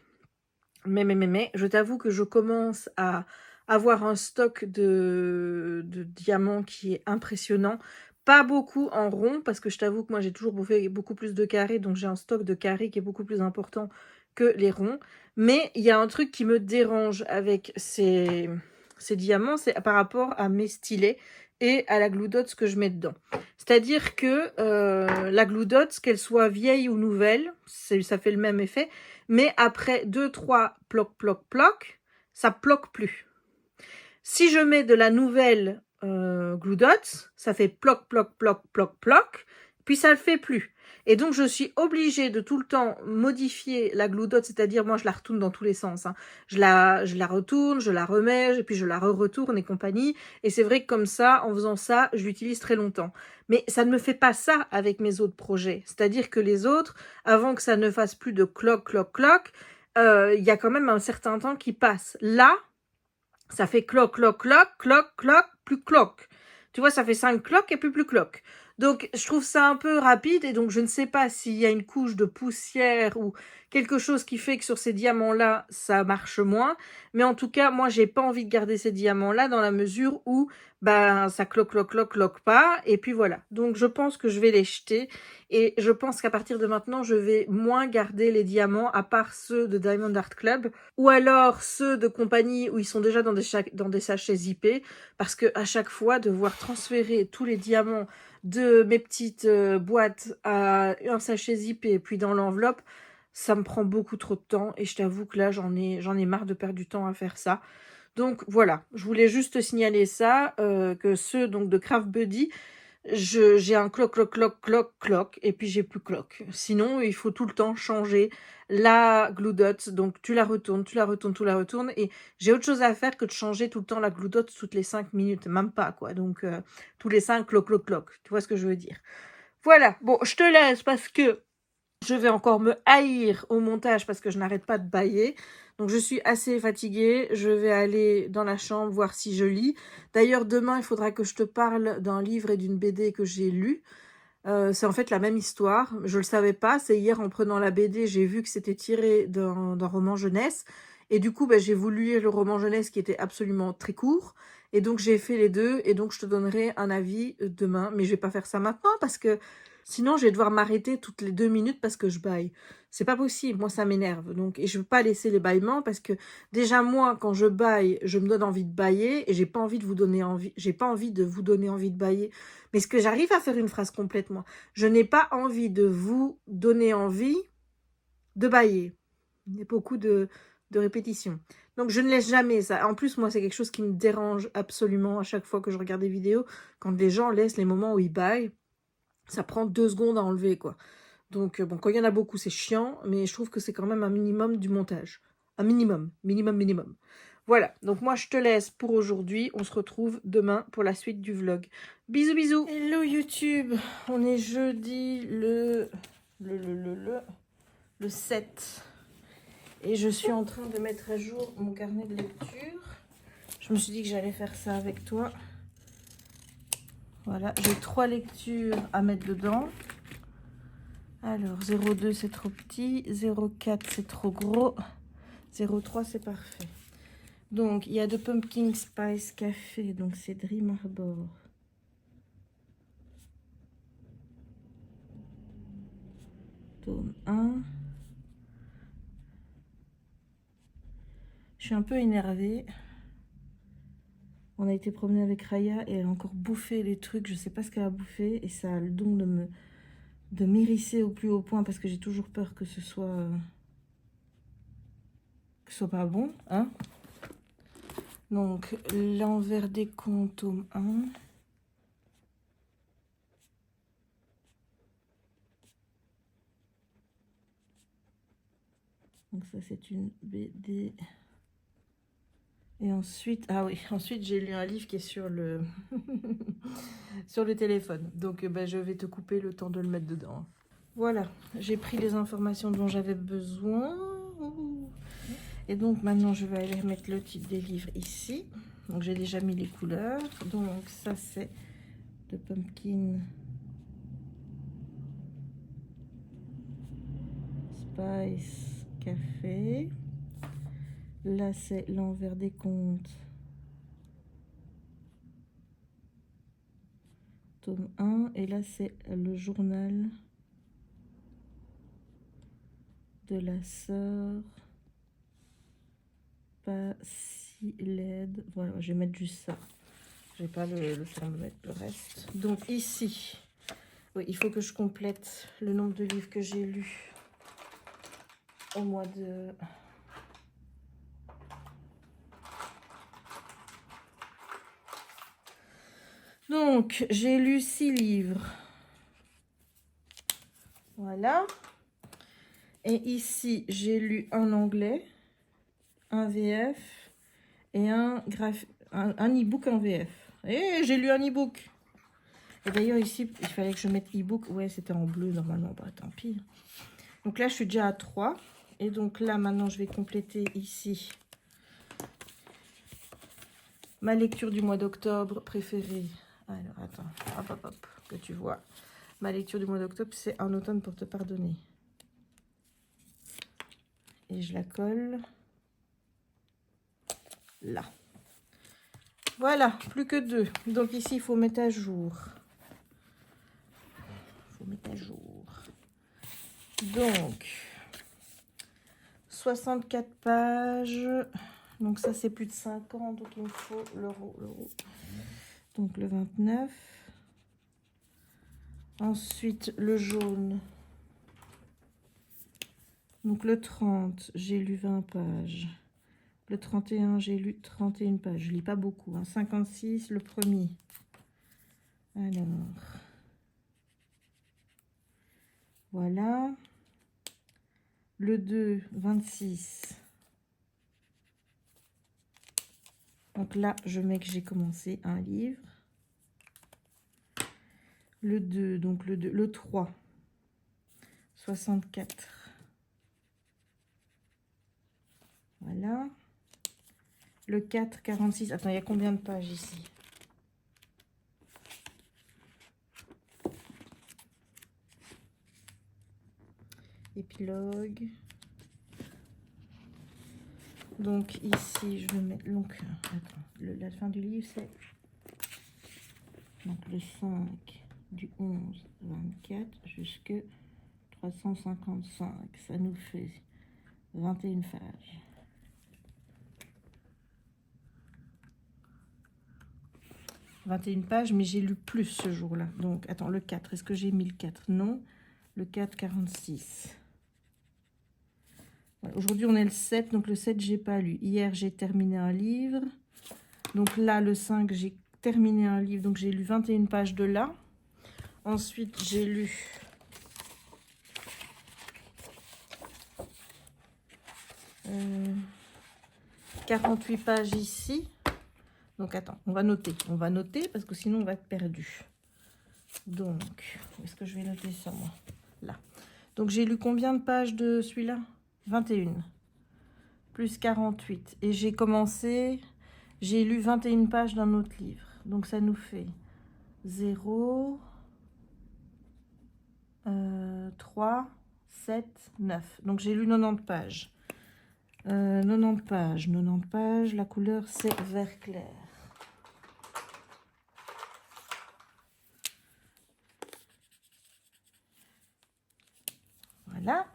je t'avoue que je commence à avoir un stock de diamants qui est impressionnant. Pas beaucoup en rond, parce que je t'avoue que moi, j'ai toujours fait beaucoup plus de carrés. Donc, j'ai un stock de carrés qui est beaucoup plus important que les ronds. Mais il y a un truc qui me dérange avec ces diamants, c'est par rapport à mes stylets et à la glue dots que je mets dedans. C'est-à-dire que la glue dots, qu'elle soit vieille ou nouvelle, ça fait le même effet, mais après 2-3 ploc, ça ploque plus. Si je mets de la nouvelle glue dots, ça fait ploc, puis ça le fait plus. Et donc, je suis obligée de tout le temps modifier la glue dot, c'est-à-dire, moi, je la retourne dans tous les sens, hein. Je la retourne, je la remets, et puis je la retourne et compagnie. Et c'est vrai que comme ça, en faisant ça, je l'utilise très longtemps. Mais ça ne me fait pas ça avec mes autres projets. C'est-à-dire que les autres, avant que ça ne fasse plus de cloc, il y a quand même un certain temps qui passe. Là, ça fait cloc, plus cloc. Tu vois, ça fait 5 clocs et puis plus cloc. Donc, je trouve ça un peu rapide et donc je ne sais pas s'il y a une couche de poussière ou quelque chose qui fait que sur ces diamants-là, ça marche moins. Mais en tout cas, moi, j'ai pas envie de garder ces diamants-là dans la mesure où ça cloque pas. Et puis voilà. Donc, je pense que je vais les jeter et je pense qu'à partir de maintenant, je vais moins garder les diamants à part ceux de Diamond Art Club ou alors ceux de compagnie où ils sont déjà dans des sachets zippés parce que à chaque fois, devoir transférer tous les diamants de mes petites boîtes à un sachet zippé puis dans l'enveloppe, ça me prend beaucoup trop de temps et je t'avoue que là j'en ai marre de perdre du temps à faire ça. Donc voilà, je voulais juste te signaler ça, que ceux donc de Craft Buddy, j'ai un cloc, et puis j'ai plus cloc. Sinon, il faut tout le temps changer la glue dot. Donc, tu la retournes, et j'ai autre chose à faire que de changer tout le temps la glue dot toutes les 5 minutes. Même pas, quoi. Donc, tous les 5, cloc. Tu vois ce que je veux dire? Voilà. Bon, je te laisse parce que je vais encore me haïr au montage parce que je n'arrête pas de bâiller. Donc je suis assez fatiguée. Je vais aller dans la chambre voir si je lis. D'ailleurs, demain, il faudra que je te parle d'un livre et d'une BD que j'ai lu. C'est en fait la même histoire. Je le savais pas. C'est hier en prenant la BD, j'ai vu que c'était tiré d'un roman jeunesse. Et du coup, j'ai voulu lire le roman jeunesse qui était absolument très court. Et donc, j'ai fait les deux. Et donc, je te donnerai un avis demain. Mais je vais pas faire ça maintenant parce que sinon, je vais devoir m'arrêter toutes les 2 minutes parce que je bâille. C'est pas possible. Moi, ça m'énerve. Donc, et je veux pas laisser les bâillements parce que déjà, moi, quand je bâille, je me donne envie de bâiller et j'ai pas envie de vous donner envie de bâiller. Mais est-ce que j'arrive à faire une phrase complète, moi? Je n'ai pas envie de vous donner envie de bâiller. Il y a beaucoup de répétitions. Donc, je ne laisse jamais ça. En plus, moi, c'est quelque chose qui me dérange absolument à chaque fois que je regarde des vidéos. Quand les gens laissent les moments où ils bâillent, ça prend 2 secondes à enlever, quoi. Donc, bon, quand il y en a beaucoup, c'est chiant, mais je trouve que c'est quand même un minimum du montage. Un minimum, minimum, minimum. Voilà, donc moi, je te laisse pour aujourd'hui. On se retrouve demain pour la suite du vlog. Bisous, bisous. Hello YouTube, on est jeudi le 7. Et je suis en train de mettre à jour mon carnet de lecture. Je me suis dit que j'allais faire ça avec toi. Voilà, j'ai 3 lectures à mettre dedans. Alors, 0,2 c'est trop petit, 0,4 c'est trop gros, 0,3 c'est parfait. Donc, il y a de Pumpkin Spice Café, donc c'est Dream Harbor. Tome 1. Je suis un peu énervée. On a été promener avec Raya et elle a encore bouffé les trucs, je sais pas ce qu'elle a bouffé et ça a le don de m'hérisser au plus haut point parce que j'ai toujours peur que ce soit pas bon, hein. Donc, l'envers des contes, tome 1. Donc ça, c'est une BD. Et ensuite, ah oui, ensuite j'ai lu un livre qui est sur le sur le téléphone. Donc je vais te couper le temps de le mettre dedans. Voilà, j'ai pris les informations dont j'avais besoin. Et donc maintenant, je vais aller mettre le titre des livres ici. Donc j'ai déjà mis les couleurs. Donc ça, c'est de Pumpkin Spice Café. Là, c'est l'envers des contes. Tome 1. Et là, c'est le journal de la sœur. Pas si laide. Voilà, je vais mettre juste ça. J'ai pas le temps de mettre le reste. Donc ici, oui, il faut que je complète le nombre de livres que j'ai lus au mois de... Donc, j'ai lu 6 livres. Voilà. Et ici, j'ai lu un anglais, un VF et un e-book en VF. Et j'ai lu un e-book. Et d'ailleurs, ici, il fallait que je mette e-book. Ouais, c'était en bleu normalement. Bah, tant pis. Donc là, je suis déjà à 3. Et donc là, maintenant, je vais compléter ici ma lecture du mois d'octobre préférée. Alors, attends. Hop, hop, hop. Que tu vois. Ma lecture du mois d'octobre, c'est Un automne pour te pardonner. Et je la colle là. Voilà, plus que 2. Donc ici, il faut mettre à jour. Donc, 64 pages. Donc ça, c'est plus de 5 ans. Donc il me faut l'euro. Donc le 29. Ensuite, le jaune. Donc le 30, j'ai lu 20 pages. Le 31, j'ai lu 31 pages. Je lis pas beaucoup. 56, le premier. Alors, voilà. Le 2, 26. Donc là, je mets que j'ai commencé un livre. Le 2, donc le 3, 64. Voilà. Le 4, 46. Attends, il y a combien de pages ici? Épilogue. Donc ici, je vais mettre... Donc, attends, la fin du livre, c'est... Donc le 5 du 11, 24 jusque 355. Ça nous fait 21 pages. « 21 pages, mais j'ai lu plus ce jour-là. Donc, attends, le 4, est-ce que j'ai mis le 4? Non. Le 4, 46. Voilà. Aujourd'hui, on est le 7, donc le 7, j'ai pas lu. Hier, j'ai terminé un livre. Donc là, le 5, j'ai terminé un livre, donc j'ai lu 21 pages de là. Ensuite, j'ai lu 48 pages ici. Donc, attends, on va noter. On va noter parce que sinon, on va être perdu. Donc, où est-ce que je vais noter ça, moi? Là. Donc, j'ai lu combien de pages de celui-là? 21. Plus 48. Et j'ai commencé... J'ai lu 21 pages d'un autre livre. Donc, ça nous fait 0, 3, 7, 9. Donc, j'ai lu 90 pages. 90 pages. 90 pages. La couleur, c'est vert clair. Voilà.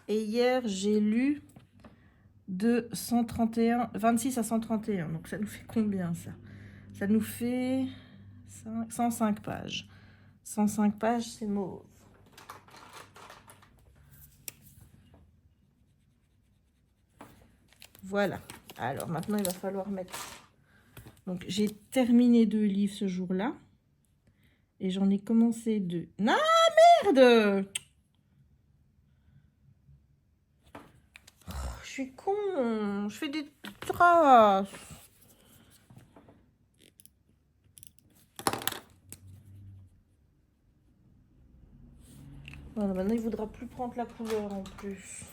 Et hier, j'ai lu de 26 à 131. Donc, ça nous fait combien, ça? Ça nous fait 105 pages. 105 pages, c'est mauve. Voilà. Alors, maintenant, il va falloir mettre... Donc, j'ai terminé 2 livres ce jour-là. Et j'en ai commencé 2. Non, merde! Oh, je suis con. Je fais des traces. Voilà, maintenant, il ne voudra plus prendre la couleur en plus.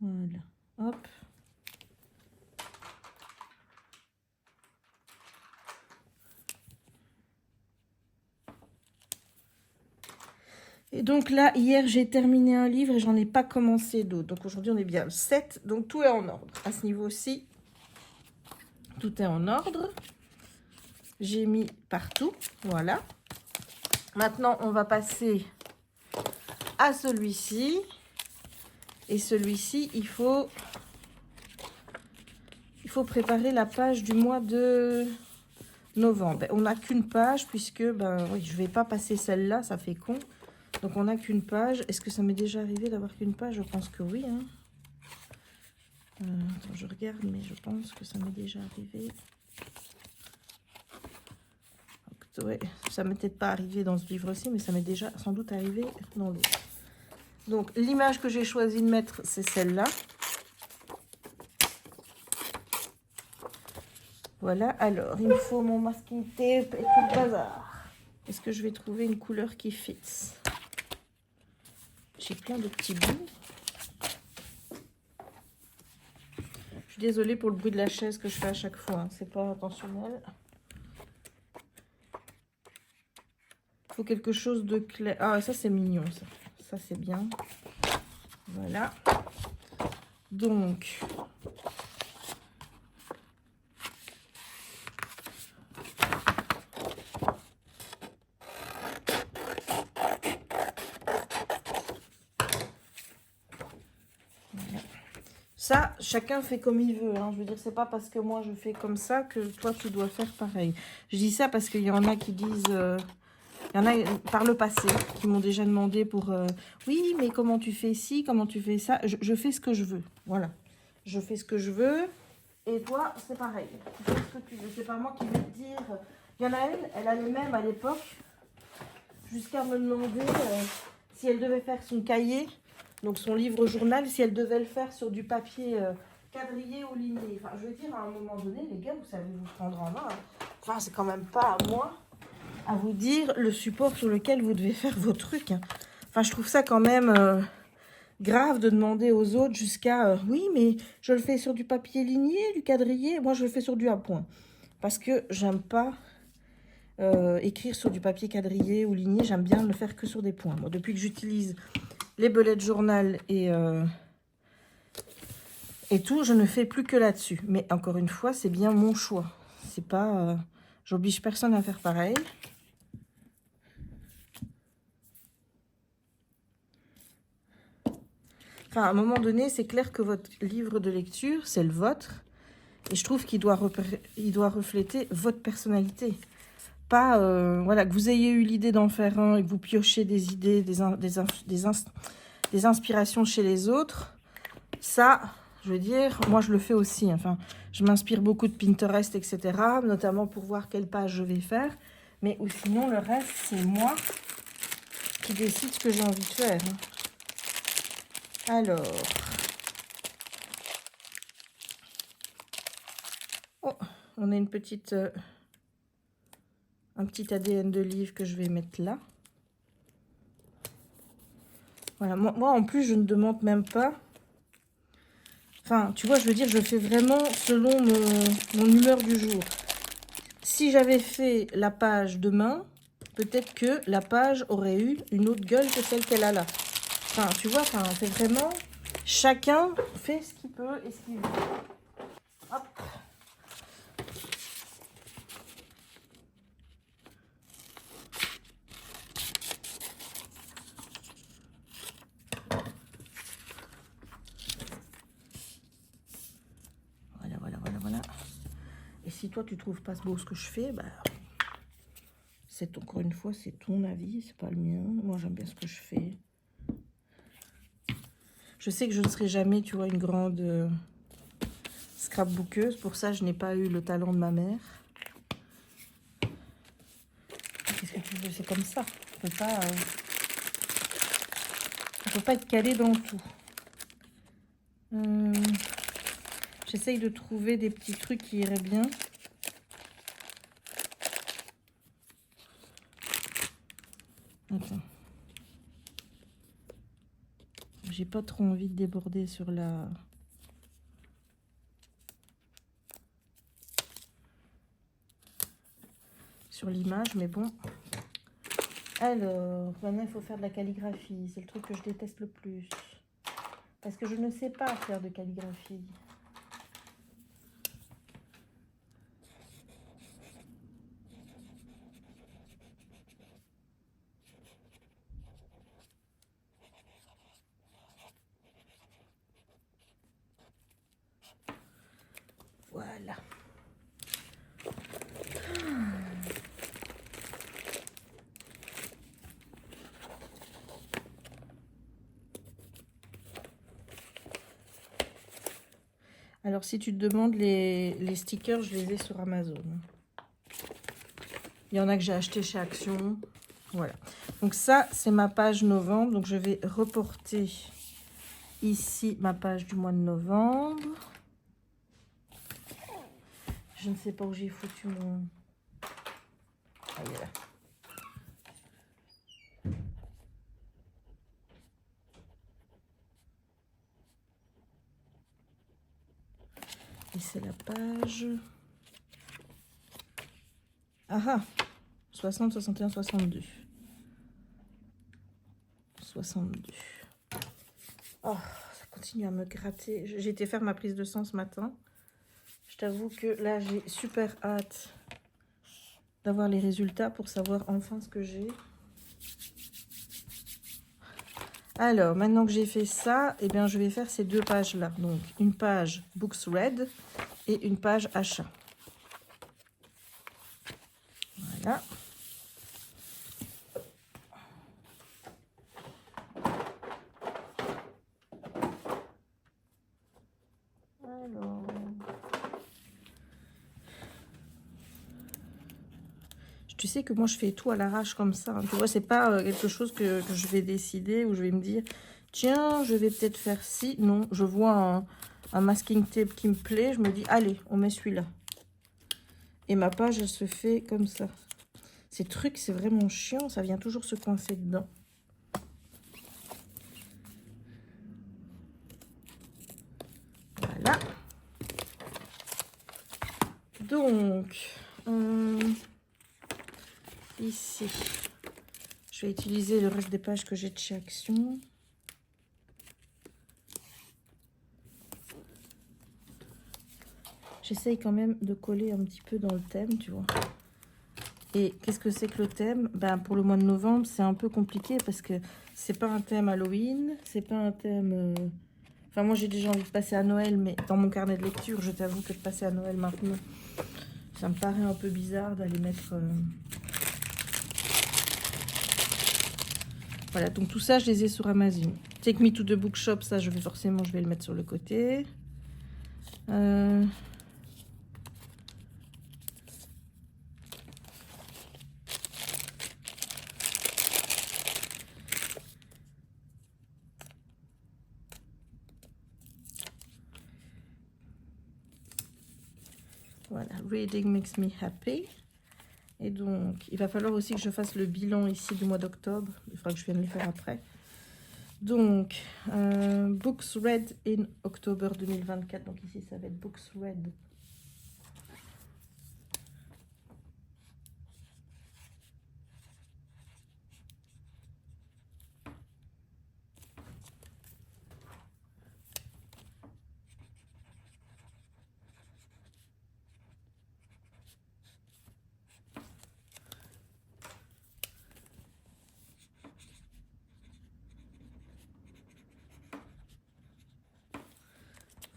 Voilà. Hop. Et donc là, hier, j'ai terminé un livre et j'en ai pas commencé d'autres. Donc aujourd'hui, on est bien le 7. Donc tout est en ordre. À ce niveau-ci, tout est en ordre. J'ai mis partout. Voilà. Maintenant, on va passer à celui-ci. Et celui-ci, il faut préparer la page du mois de novembre. On n'a qu'une page puisque, ben oui, je vais pas passer celle-là, ça fait con. Donc, on n'a qu'une page. Est-ce que ça m'est déjà arrivé d'avoir qu'une page? Je pense que oui. Hein. Attends, je regarde, mais je pense que ça m'est déjà arrivé. Donc, ouais, ça m'est peut-être pas arrivé dans ce livre-ci, mais ça m'est déjà sans doute arrivé dans l'autre. Donc, l'image que j'ai choisi de mettre, c'est celle-là. Voilà. Alors, il me faut mon masking tape et tout le bazar. Est-ce que je vais trouver une couleur qui fit? J'ai plein de petits bouts. Je suis désolée pour le bruit de la chaise que je fais à chaque fois. Hein. C'est pas intentionnel. Il faut quelque chose de clair. Ah, ça c'est mignon. Ça c'est bien. Voilà. Donc... Ça, chacun fait comme il veut. Hein. Je veux dire, c'est pas parce que moi je fais comme ça que toi tu dois faire pareil. Je dis ça parce qu'il y en a qui disent... il y en a par le passé qui m'ont déjà demandé pour... oui, mais comment tu fais ci, comment tu fais ça? Je fais ce que je veux. Voilà. Je fais ce que je veux. Et toi, c'est pareil. Tu fais ce que tu veux. C'est pas moi qui vais te dire... Il y en a une, elle a les mêmes à l'époque. Jusqu'à me demander si elle devait faire son cahier... Donc, son livre journal, si elle devait le faire sur du papier quadrillé ou ligné. Enfin, je veux dire, à un moment donné, les gars, vous savez vous prendre en main. Hein. Enfin, c'est quand même pas à moi à vous dire le support sur lequel vous devez faire vos trucs. Hein. Enfin, je trouve ça quand même grave de demander aux autres jusqu'à... oui, mais je le fais sur du papier ligné, du quadrillé. Moi, je le fais sur du à point. Parce que j'aime pas écrire sur du papier quadrillé ou ligné. J'aime bien le faire que sur des points. Moi, depuis que j'utilise... les bullet journal et tout, je ne fais plus que là-dessus. Mais encore une fois, c'est bien mon choix. C'est pas... j'oblige personne à faire pareil. Enfin, à un moment donné, c'est clair que votre livre de lecture, c'est le vôtre. Et je trouve qu'il doit refléter votre personnalité. Pas, voilà, que vous ayez eu l'idée d'en faire un et que vous piochez des idées, des inspirations chez les autres. Ça, je veux dire, moi je le fais aussi. Enfin, je m'inspire beaucoup de Pinterest, etc. Notamment pour voir quelle page je vais faire. Mais ou sinon, le reste, c'est moi qui décide ce que j'ai envie de faire. Alors, oh, on a une petite, un petit ADN de livre que je vais mettre là. Voilà, moi en plus je ne demande même pas. Enfin, tu vois, je veux dire, je fais vraiment selon mon humeur du jour. Si j'avais fait la page demain, peut-être que la page aurait eu une autre gueule que celle qu'elle a là. Enfin, tu vois, enfin, c'est vraiment... Chacun fait ce qu'il peut et ce qu'il veut. Hop. Voilà. Et si toi, tu trouves pas beau ce que je fais, bah... C'est encore une fois, c'est ton avis, c'est pas le mien. Moi, j'aime bien ce que je fais. Je sais que je ne serai jamais, tu vois, une grande scrapbookeuse. Pour ça, je n'ai pas eu le talent de ma mère. Qu'est-ce que tu veux? C'est comme ça. On peut pas être calé dans tout. J'essaye de trouver des petits trucs qui iraient bien. Attends. J'ai pas trop envie de déborder sur l'image, mais bon. Alors, maintenant il faut faire de la calligraphie. C'est le truc que je déteste le plus. Parce que je ne sais pas faire de calligraphie. Voilà. Alors, si tu te demandes, les stickers, je les ai sur Amazon. Il y en a que j'ai acheté chez Action. Voilà. Donc ça, c'est ma page novembre. Donc, je vais reporter ici ma page du mois de novembre. Je ne sais pas où j'ai foutu mon... Ah, il est là. Et c'est la page... Ah ah 60, 61, 62. 62. Oh, ça continue à me gratter. J'ai été faire ma prise de sang ce matin. Je t'avoue que là, j'ai super hâte d'avoir les résultats pour savoir enfin ce que j'ai. Alors, maintenant que j'ai fait ça, eh bien, je vais faire ces deux pages-là. Donc, une page Books Read et une page achat. Voilà. Alors... Tu sais que moi, je fais tout à l'arrache comme ça. Hein. Tu vois, c'est pas quelque chose que je vais décider ou je vais me dire, tiens, je vais peut-être faire ci. Non, je vois un masking tape qui me plaît. Je me dis, allez, on met celui-là. Et ma page, elle se fait comme ça. Ces trucs, c'est vraiment chiant. Ça vient toujours se coincer dedans. Voilà. Donc, ici, je vais utiliser le reste des pages que j'ai de chez Action. J'essaye quand même de coller un petit peu dans le thème, tu vois. Et qu'est-ce que c'est que le thème? Ben, pour le mois de novembre, c'est un peu compliqué parce que c'est pas un thème Halloween, c'est pas un thème... Enfin, moi, j'ai déjà envie de passer à Noël, mais dans mon carnet de lecture, je t'avoue que de passer à Noël maintenant, ça me paraît un peu bizarre d'aller mettre... Voilà, donc tout ça, je les ai sur Amazon. Take Me to the Bookshop, ça, je vais le mettre sur le côté. Voilà, Reading makes me happy. Et donc, il va falloir aussi que je fasse le bilan ici du mois d'octobre. Il faudra que je vienne le faire après. Donc, Books Read in October 2024. Donc ici, ça va être Books Read.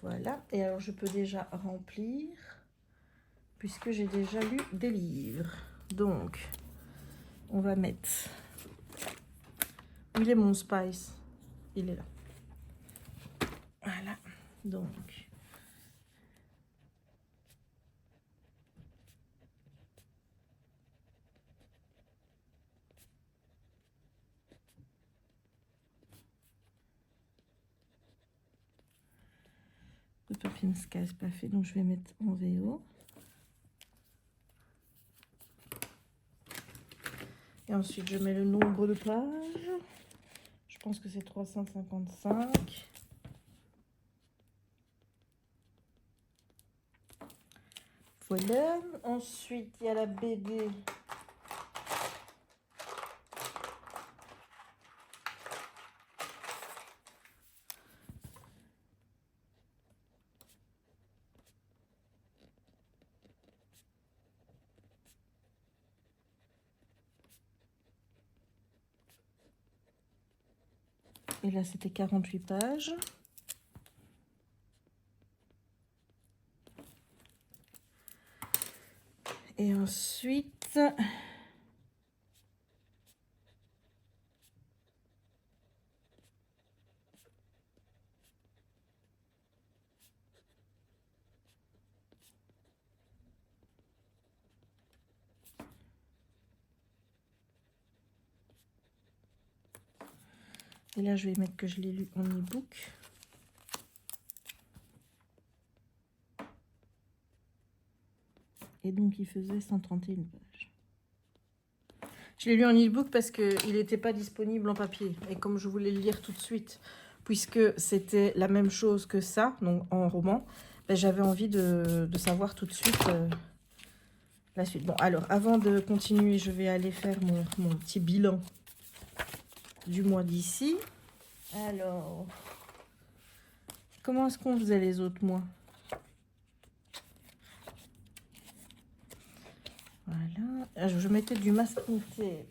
Voilà, et alors je peux déjà remplir, puisque j'ai déjà lu des livres. Donc, on va mettre... Où il est mon Spice? Il est là. Voilà, donc... Le Pumpkin Sky, c'est pas fait, donc je vais mettre en VO. Et ensuite, je mets le nombre de pages. Je pense que c'est 355. Voilà. Ensuite, il y a la BD. Et là, c'était 48 pages. Et ensuite... Et là, je vais mettre que je l'ai lu en e-book. Et donc, il faisait 131 pages. Je l'ai lu en e-book parce qu'il n'était pas disponible en papier. Et comme je voulais le lire tout de suite, puisque c'était la même chose que ça, donc en roman, ben, j'avais envie de savoir tout de suite la suite. Bon, alors, avant de continuer, je vais aller faire mon petit bilan du mois d'ici. Alors, comment est-ce qu'on faisait les autres mois? Voilà. Je mettais du masking tape.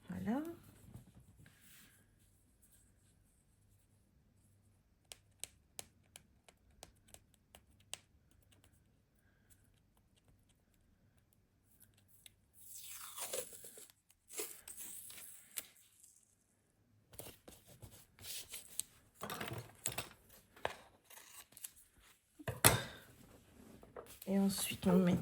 Voilà. Et ensuite, on met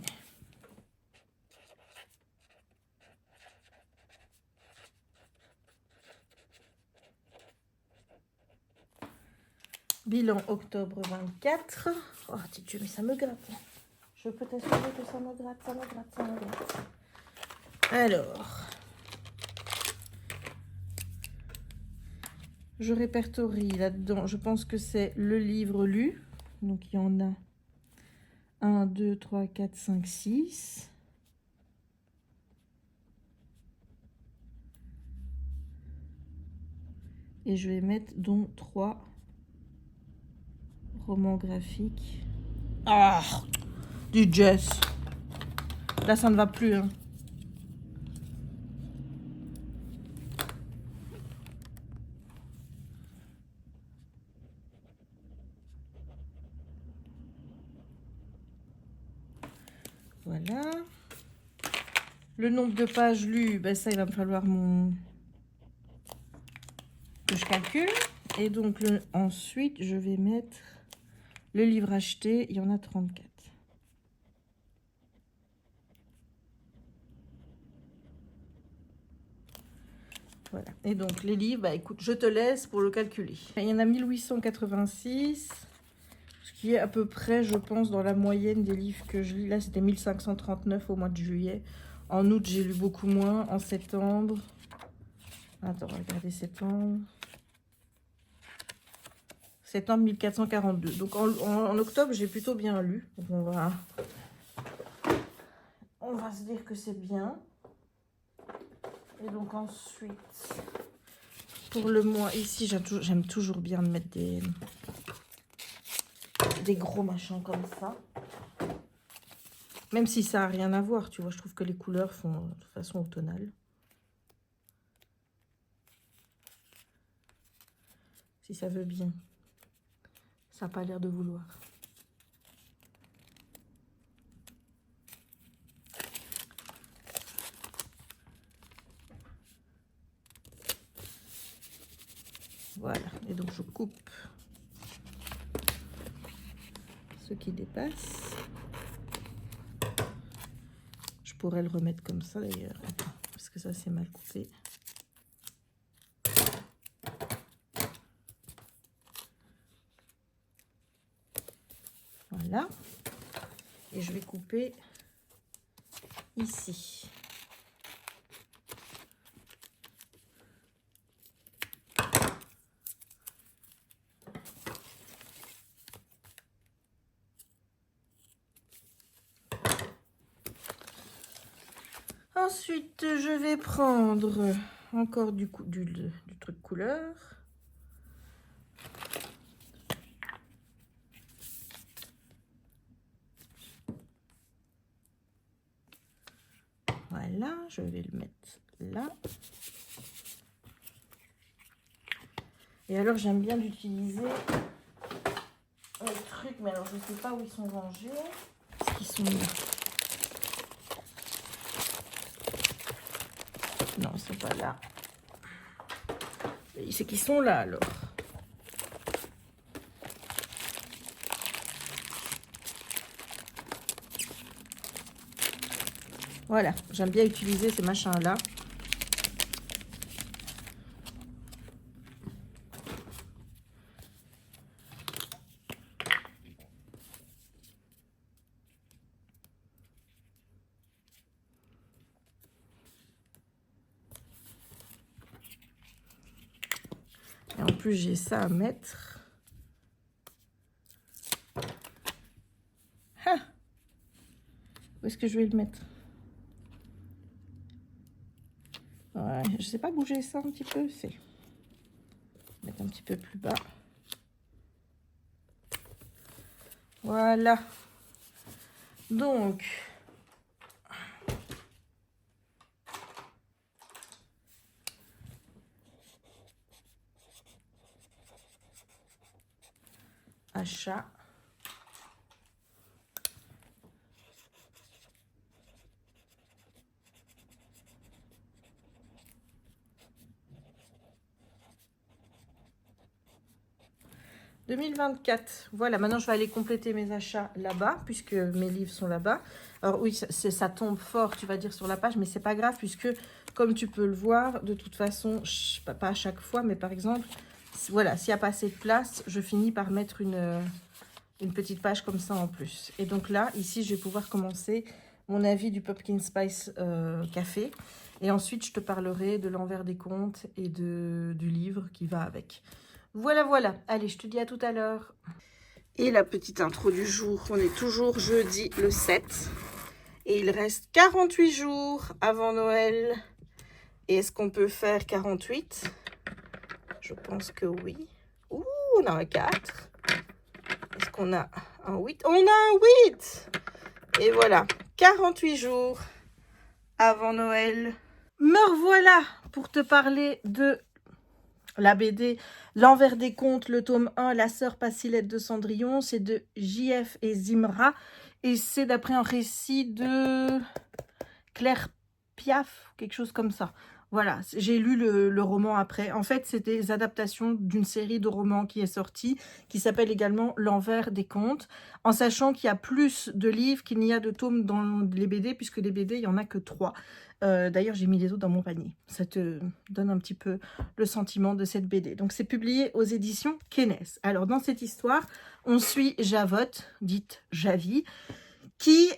bilan octobre 24. Oh, Dieu, mais ça me gratte. Je peux t'assurer que ça me gratte, ça me gratte, ça me gratte. Alors, je répertorie là-dedans. Je pense que c'est le livre lu. Donc, il y en a 1, 2, 3, 4, 5, 6. Et je vais mettre donc 3 romans graphiques. Ah, du Jess. Là, ça ne va plus, hein. Voilà. Le nombre de pages lues, ben ça, il va me falloir que je calcule. Et donc, ensuite, je vais mettre le livre acheté. Il y en a 34. Voilà. Et donc, les livres, bah écoute, je te laisse pour le calculer. Il y en a 1886, ce qui est à peu près, je pense, dans la moyenne des livres que je lis. Là, c'était 1539 au mois de juillet. En août, j'ai lu beaucoup moins. En septembre... Attends, regardez, septembre... Septembre 1442. Donc, en octobre, j'ai plutôt bien lu. Donc, on va se dire que c'est bien. Et donc, ensuite... Pour le mois, ici, j'aime toujours bien de mettre des gros machins comme ça. Même si ça n'a rien à voir, tu vois. Je trouve que les couleurs font de façon automnale. Si ça veut bien. Ça n'a pas l'air de vouloir. Voilà. Et donc, je coupe ce qui dépasse. Je pourrais le remettre comme ça d'ailleurs, parce que ça c'est mal coupé. Voilà. Et je vais couper ici. Ensuite, je vais prendre encore du truc couleur. Voilà, je vais le mettre là. Et alors, j'aime bien d'utiliser les trucs, mais alors je ne sais pas où ils sont rangés. Est-ce qu'ils sont là? Non, ils sont pas là. C'est qu'ils sont là, alors. Voilà, j'aime bien utiliser ces machins-là. Et en plus, j'ai ça à mettre. Ah! Où est-ce que je vais le mettre? Ouais, je sais pas bouger ça un petit peu. C'est mettre un petit peu plus bas. Voilà. Donc, achat. « 2024 ». Voilà, maintenant je vais aller compléter mes achats là-bas, puisque mes livres sont là-bas. Alors oui, ça tombe fort, tu vas dire, sur la page, mais c'est pas grave, puisque comme tu peux le voir, de toute façon, pas à chaque fois, mais par exemple, voilà, s'il n'y a pas assez de place, je finis par mettre une petite page comme ça en plus. Et donc là, ici, je vais pouvoir commencer mon avis du Pumpkin Spice Café. Et ensuite, je te parlerai de l'envers des comptes et du livre qui va avec. Voilà, voilà. Allez, je te dis à tout à l'heure. Et la petite intro du jour. On est toujours jeudi le 7. Et il reste 48 jours avant Noël. Et est-ce qu'on peut faire 48? Je pense que oui. Ouh, on a un 4. Est-ce qu'on a un 8? On a un 8! Et voilà, 48 jours avant Noël. Me revoilà pour te parler de la BD L'envers des contes, le tome 1, La sœur Passilette de Cendrillon. C'est de JF et Zimra. Et c'est d'après un récit de Claire Piaf, quelque chose comme ça. Voilà, j'ai lu le roman après. En fait, c'est des adaptations d'une série de romans qui est sortie, qui s'appelle également L'Envers des contes, en sachant qu'il y a plus de livres qu'il n'y a de tomes dans les BD, puisque les BD, il n'y en a que 3. D'ailleurs, j'ai mis les autres dans mon panier. Ça te donne un petit peu le sentiment de cette BD. Donc, c'est publié aux éditions Kenes. Alors, dans cette histoire, on suit Javotte, dite Javi, qui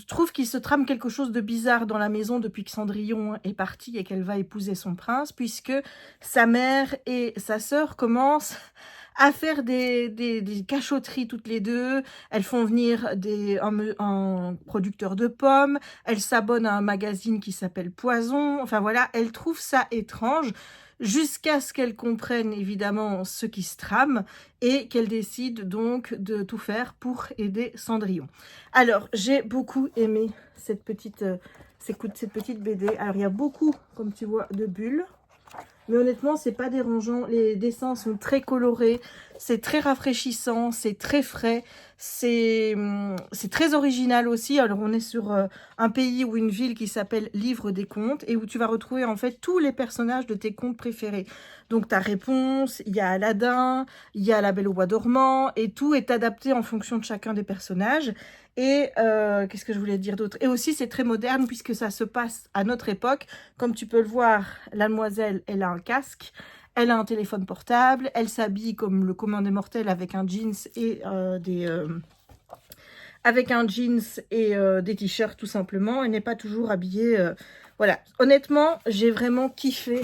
trouve qu'il se trame quelque chose de bizarre dans la maison depuis que Cendrillon est parti et qu'elle va épouser son prince, puisque sa mère et sa sœur commencent à faire des cachotteries toutes les deux. Elles font venir un producteur de pommes, elles s'abonnent à un magazine qui s'appelle Poison, enfin voilà, elles trouvent ça étrange, jusqu'à ce qu'elles comprennent évidemment ce qui se trame et qu'elles décident donc de tout faire pour aider Cendrillon. Alors, j'ai beaucoup aimé cette petite BD. Alors, il y a beaucoup, comme tu vois, de bulles. Mais honnêtement, c'est pas dérangeant. Les dessins sont très colorés, c'est très rafraîchissant, c'est très frais, c'est très original aussi. Alors, on est sur un pays ou une ville qui s'appelle Livre des Contes et où tu vas retrouver en fait tous les personnages de tes contes préférés. Donc, ta réponse, il y a Aladdin, il y a La Belle au Bois dormant et tout est adapté en fonction de chacun des personnages. Et qu'est-ce que je voulais dire d'autre? Et aussi, c'est très moderne puisque ça se passe à notre époque. Comme tu peux le voir, la demoiselle, elle a un casque, elle a un téléphone portable, elle s'habille comme le commun des mortels avec un jeans et des t-shirts tout simplement. Elle n'est pas toujours habillée. Voilà. Honnêtement, j'ai vraiment kiffé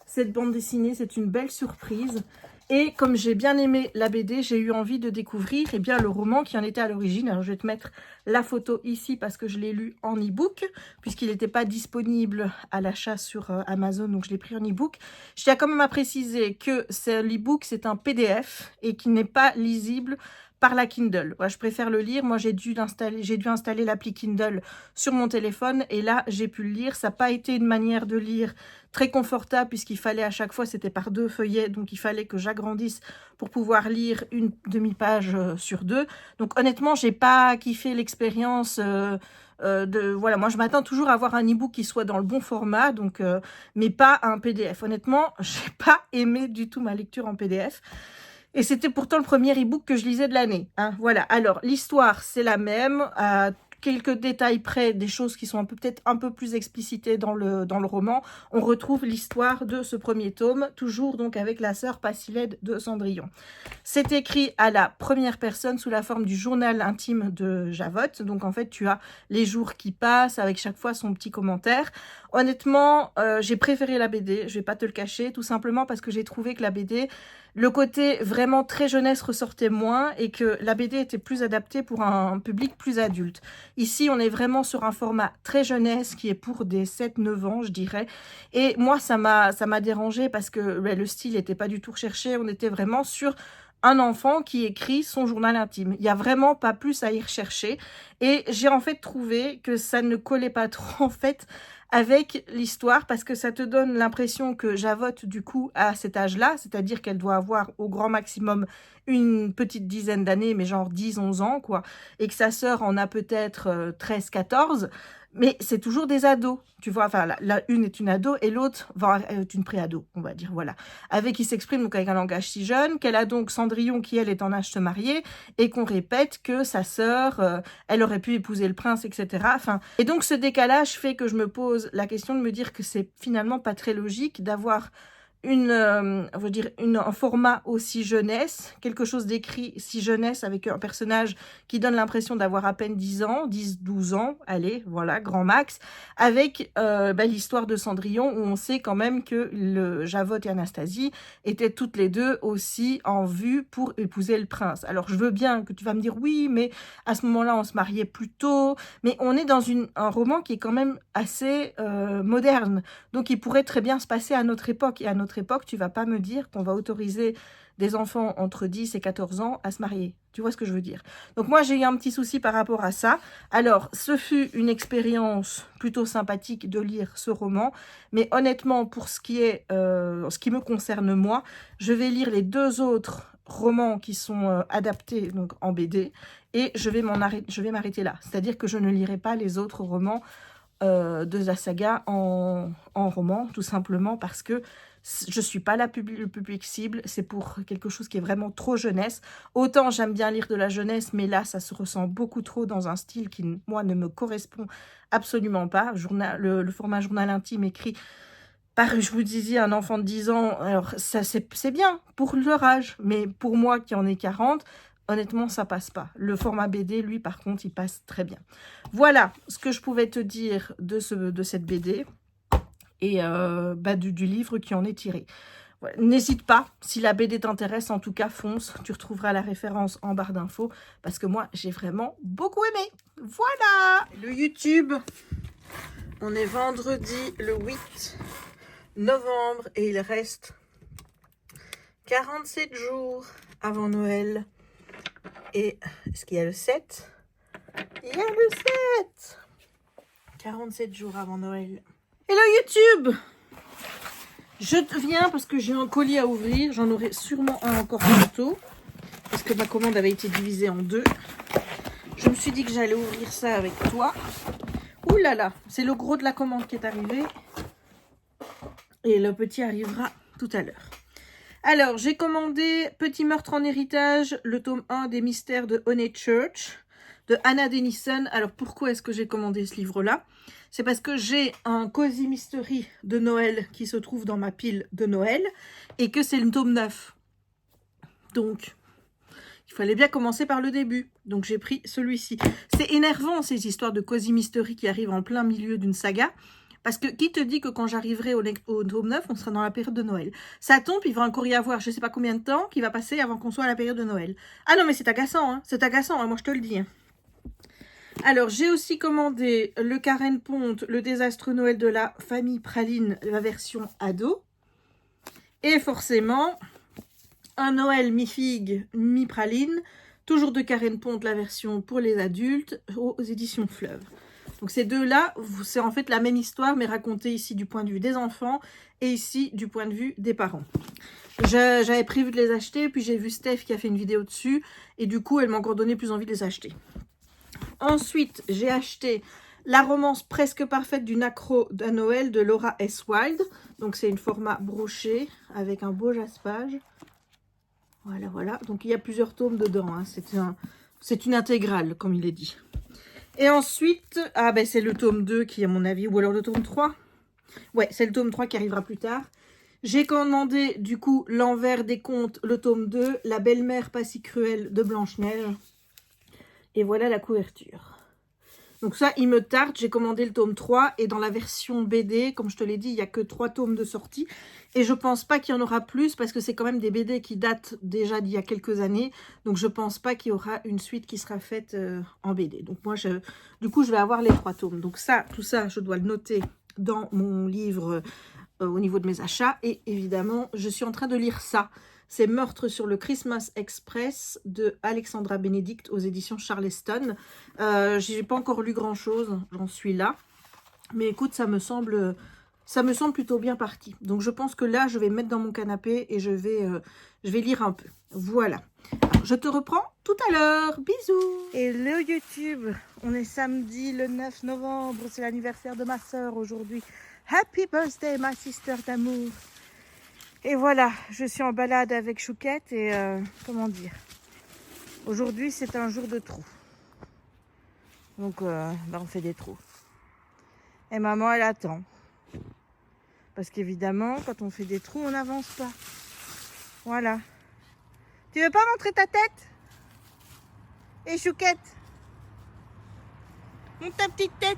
cette bande dessinée. C'est une belle surprise. Et comme j'ai bien aimé la BD, j'ai eu envie de découvrir eh bien, le roman qui en était à l'origine. Alors je vais te mettre la photo ici parce que je l'ai lu en e-book, puisqu'il n'était pas disponible à l'achat sur Amazon, donc je l'ai pris en e-book. Je tiens quand même à préciser que l'e-book, c'est un PDF et qui n'est pas lisible par la Kindle. Voilà, je préfère le lire. Moi, j'ai dû installer l'appli Kindle sur mon téléphone et là, j'ai pu le lire. Ça n'a pas été une manière de lire très confortable puisqu'il fallait à chaque fois, c'était par 2 feuillets, donc il fallait que j'agrandisse pour pouvoir lire une demi-page sur 2. Donc honnêtement, j'ai pas kiffé l'expérience voilà, moi je m'attends toujours à avoir un e-book qui soit dans le bon format, donc mais pas un PDF. Honnêtement, j'ai pas aimé du tout ma lecture en PDF. Et c'était pourtant le premier e-book que je lisais de l'année. Hein. Voilà, alors l'histoire c'est la même, à quelques détails près, des choses qui sont peut-être un peu plus explicitées dans le roman. On retrouve l'histoire de ce premier tome, toujours donc avec la sœur pas si laide de Cendrillon. C'est écrit à la première personne sous la forme du journal intime de Javotte. Donc en fait, tu as les jours qui passent avec chaque fois son petit commentaire. Honnêtement, j'ai préféré la BD, je vais pas te le cacher, tout simplement parce que j'ai trouvé que la BD, le côté vraiment très jeunesse ressortait moins et que la BD était plus adaptée pour un public plus adulte. Ici, on est vraiment sur un format très jeunesse qui est pour des 7-9 ans, je dirais. Et moi, ça m'a dérangé parce que le style n'était pas du tout recherché. On était vraiment sur un enfant qui écrit son journal intime. Il n'y a vraiment pas plus à y rechercher. Et j'ai en fait trouvé que ça ne collait pas trop en fait avec l'histoire parce que ça te donne l'impression que Javotte du coup à cet âge-là, c'est-à-dire qu'elle doit avoir au grand maximum une petite dizaine d'années, mais genre 10-11 ans quoi, et que sa sœur en a peut-être 13-14, mais c'est toujours des ados, tu vois, enfin la une est une ado et l'autre est une pré-ado, on va dire, voilà, avec qui s'exprime donc avec un langage si jeune, qu'elle a donc Cendrillon qui elle est en âge de se marier, et qu'on répète que sa sœur, elle aurait pu épouser le prince, etc. Enfin, et donc ce décalage fait que je me pose la question de me dire que c'est finalement pas très logique d'avoir un format aussi jeunesse, quelque chose d'écrit si jeunesse avec un personnage qui donne l'impression d'avoir à peine 10 ans, 10-12 ans, allez, voilà, grand max, avec l'histoire de Cendrillon où on sait quand même que Javotte et Anastasie étaient toutes les deux aussi en vue pour épouser le prince. Alors je veux bien que tu vas me dire oui, mais à ce moment-là on se mariait plus tôt, mais on est dans un roman qui est quand même assez moderne, donc il pourrait très bien se passer à notre époque, et à notre époque, tu vas pas me dire qu'on va autoriser des enfants entre 10 et 14 ans à se marier. Tu vois ce que je veux dire? Donc moi, j'ai eu un petit souci par rapport à ça. Alors, ce fut une expérience plutôt sympathique de lire ce roman, mais honnêtement, pour ce qui me concerne moi, je vais lire les 2 autres romans qui sont adaptés donc en BD, et je vais m'arrêter là. C'est-à-dire que je ne lirai pas les autres romans de la saga en roman, tout simplement parce que je ne suis pas le public cible, c'est pour quelque chose qui est vraiment trop jeunesse. Autant j'aime bien lire de la jeunesse, mais là, ça se ressent beaucoup trop dans un style qui, moi, ne me correspond absolument pas. Le format journal intime écrit par, je vous disais, un enfant de 10 ans, alors ça c'est bien pour leur âge, mais pour moi qui en ai 40, honnêtement, ça passe pas. Le format BD, lui, par contre, il passe très bien. Voilà ce que je pouvais te dire de cette BD et du livre qui en est tiré. Voilà. N'hésite pas, si la BD t'intéresse, en tout cas, fonce. Tu retrouveras la référence en barre d'infos, parce que moi, j'ai vraiment beaucoup aimé. Voilà le YouTube. On est vendredi le 8 novembre et il reste 47 jours avant Noël. Et est-ce qu'il y a le 7? Il y a le 7! 47 jours avant Noël. Hello YouTube! Je viens parce que j'ai un colis à ouvrir. J'en aurai sûrement un encore bientôt. Parce que ma commande avait été divisée en deux. Je me suis dit que j'allais ouvrir ça avec toi. Ouh là là! C'est le gros de la commande qui est arrivé. Et le petit arrivera tout à l'heure. Alors, j'ai commandé Petit meurtre en héritage, le tome 1 des mystères de Honeychurch, de Anna Denison. Alors, pourquoi est-ce que j'ai commandé ce livre-là? C'est parce que j'ai un Cozy Mystery de Noël qui se trouve dans ma pile de Noël et que c'est le tome 9. Donc, il fallait bien commencer par le début. Donc, j'ai pris celui-ci. C'est énervant, ces histoires de Cozy Mystery qui arrivent en plein milieu d'une saga. Parce que qui te dit que quand j'arriverai au tome 9, on sera dans la période de Noël? Ça tombe, il va encore y avoir je ne sais pas combien de temps qui va passer avant qu'on soit à la période de Noël. Ah non, mais c'est agaçant, hein. C'est agaçant, hein, moi je te le dis. Hein. Alors, j'ai aussi commandé le Karen Ponte, le désastre Noël de la famille Praline, la version ado. Et forcément, un Noël mi-figue, mi-praline, toujours de Karen Ponte, la version pour les adultes, aux éditions Fleuve. Donc ces deux-là, c'est en fait la même histoire, mais racontée ici du point de vue des enfants et ici du point de vue des parents. J'avais prévu de les acheter, puis j'ai vu Steph qui a fait une vidéo dessus, et du coup, elle m'a encore donné plus envie de les acheter. Ensuite, j'ai acheté La romance presque parfaite du nacro à Noël de Laura S. Wilde. Donc c'est une format broché avec un beau jaspage. Voilà, voilà. Donc il y a plusieurs tomes dedans. Hein. C'est une intégrale, comme il est dit. Et ensuite, c'est le tome 2 qui, à mon avis, ou alors le tome 3. Ouais, c'est le tome 3 qui arrivera plus tard. J'ai commandé, du coup, L'envers des contes, le tome 2, La belle-mère pas si cruelle de Blanche-Neige. Et voilà la couverture. Donc ça, il me tarde. J'ai commandé le tome 3 et dans la version BD, comme je te l'ai dit, il n'y a que 3 tomes de sortie. Et je pense pas qu'il y en aura plus parce que c'est quand même des BD qui datent déjà d'il y a quelques années. Donc je pense pas qu'il y aura une suite qui sera faite en BD. Donc moi, du coup, je vais avoir les 3 tomes. Donc ça, tout ça, je dois le noter dans mon livre au niveau de mes achats. Et évidemment, je suis en train de lire ça. C'est Meurtre sur le Christmas Express de Alexandra Benedict aux éditions Charleston. Je n'ai pas encore lu grand-chose, j'en suis là. Mais écoute, ça me semble plutôt bien parti. Donc je pense que là, je vais me mettre dans mon canapé et je vais lire un peu. Voilà. Alors, je te reprends tout à l'heure. Bisous. Hello YouTube. On est samedi le 9 novembre. C'est l'anniversaire de ma soeur aujourd'hui. Happy birthday, ma sister d'amour. Et voilà, je suis en balade avec Chouquette et comment dire, aujourd'hui c'est un jour de trous. Donc on fait des trous. Et maman elle attend. Parce qu'évidemment quand on fait des trous on n'avance pas. Voilà. Tu veux pas montrer ta tête? Et Chouquette? Montre ta petite tête.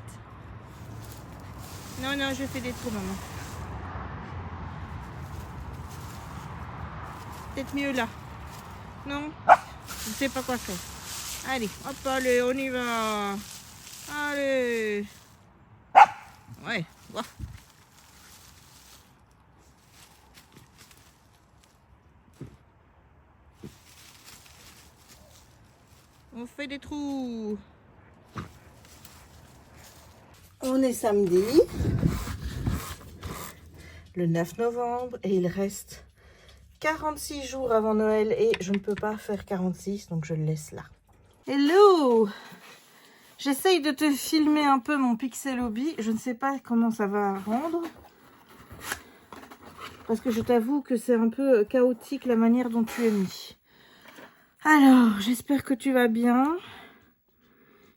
Non, non, je fais des trous maman. Peut-être mieux là. Non, je ne sais pas quoi faire. Allez, hop, allez, on y va. Allez. Ouais, wow. On fait des trous. On est samedi, le 9 novembre, et il reste 46 jours avant Noël et je ne peux pas faire 46, donc je le laisse là. Hello! J'essaye de te filmer un peu mon Pixel Hobby. Je ne sais pas comment ça va rendre. Parce que je t'avoue que c'est un peu chaotique la manière dont tu es mis. Alors, j'espère que tu vas bien.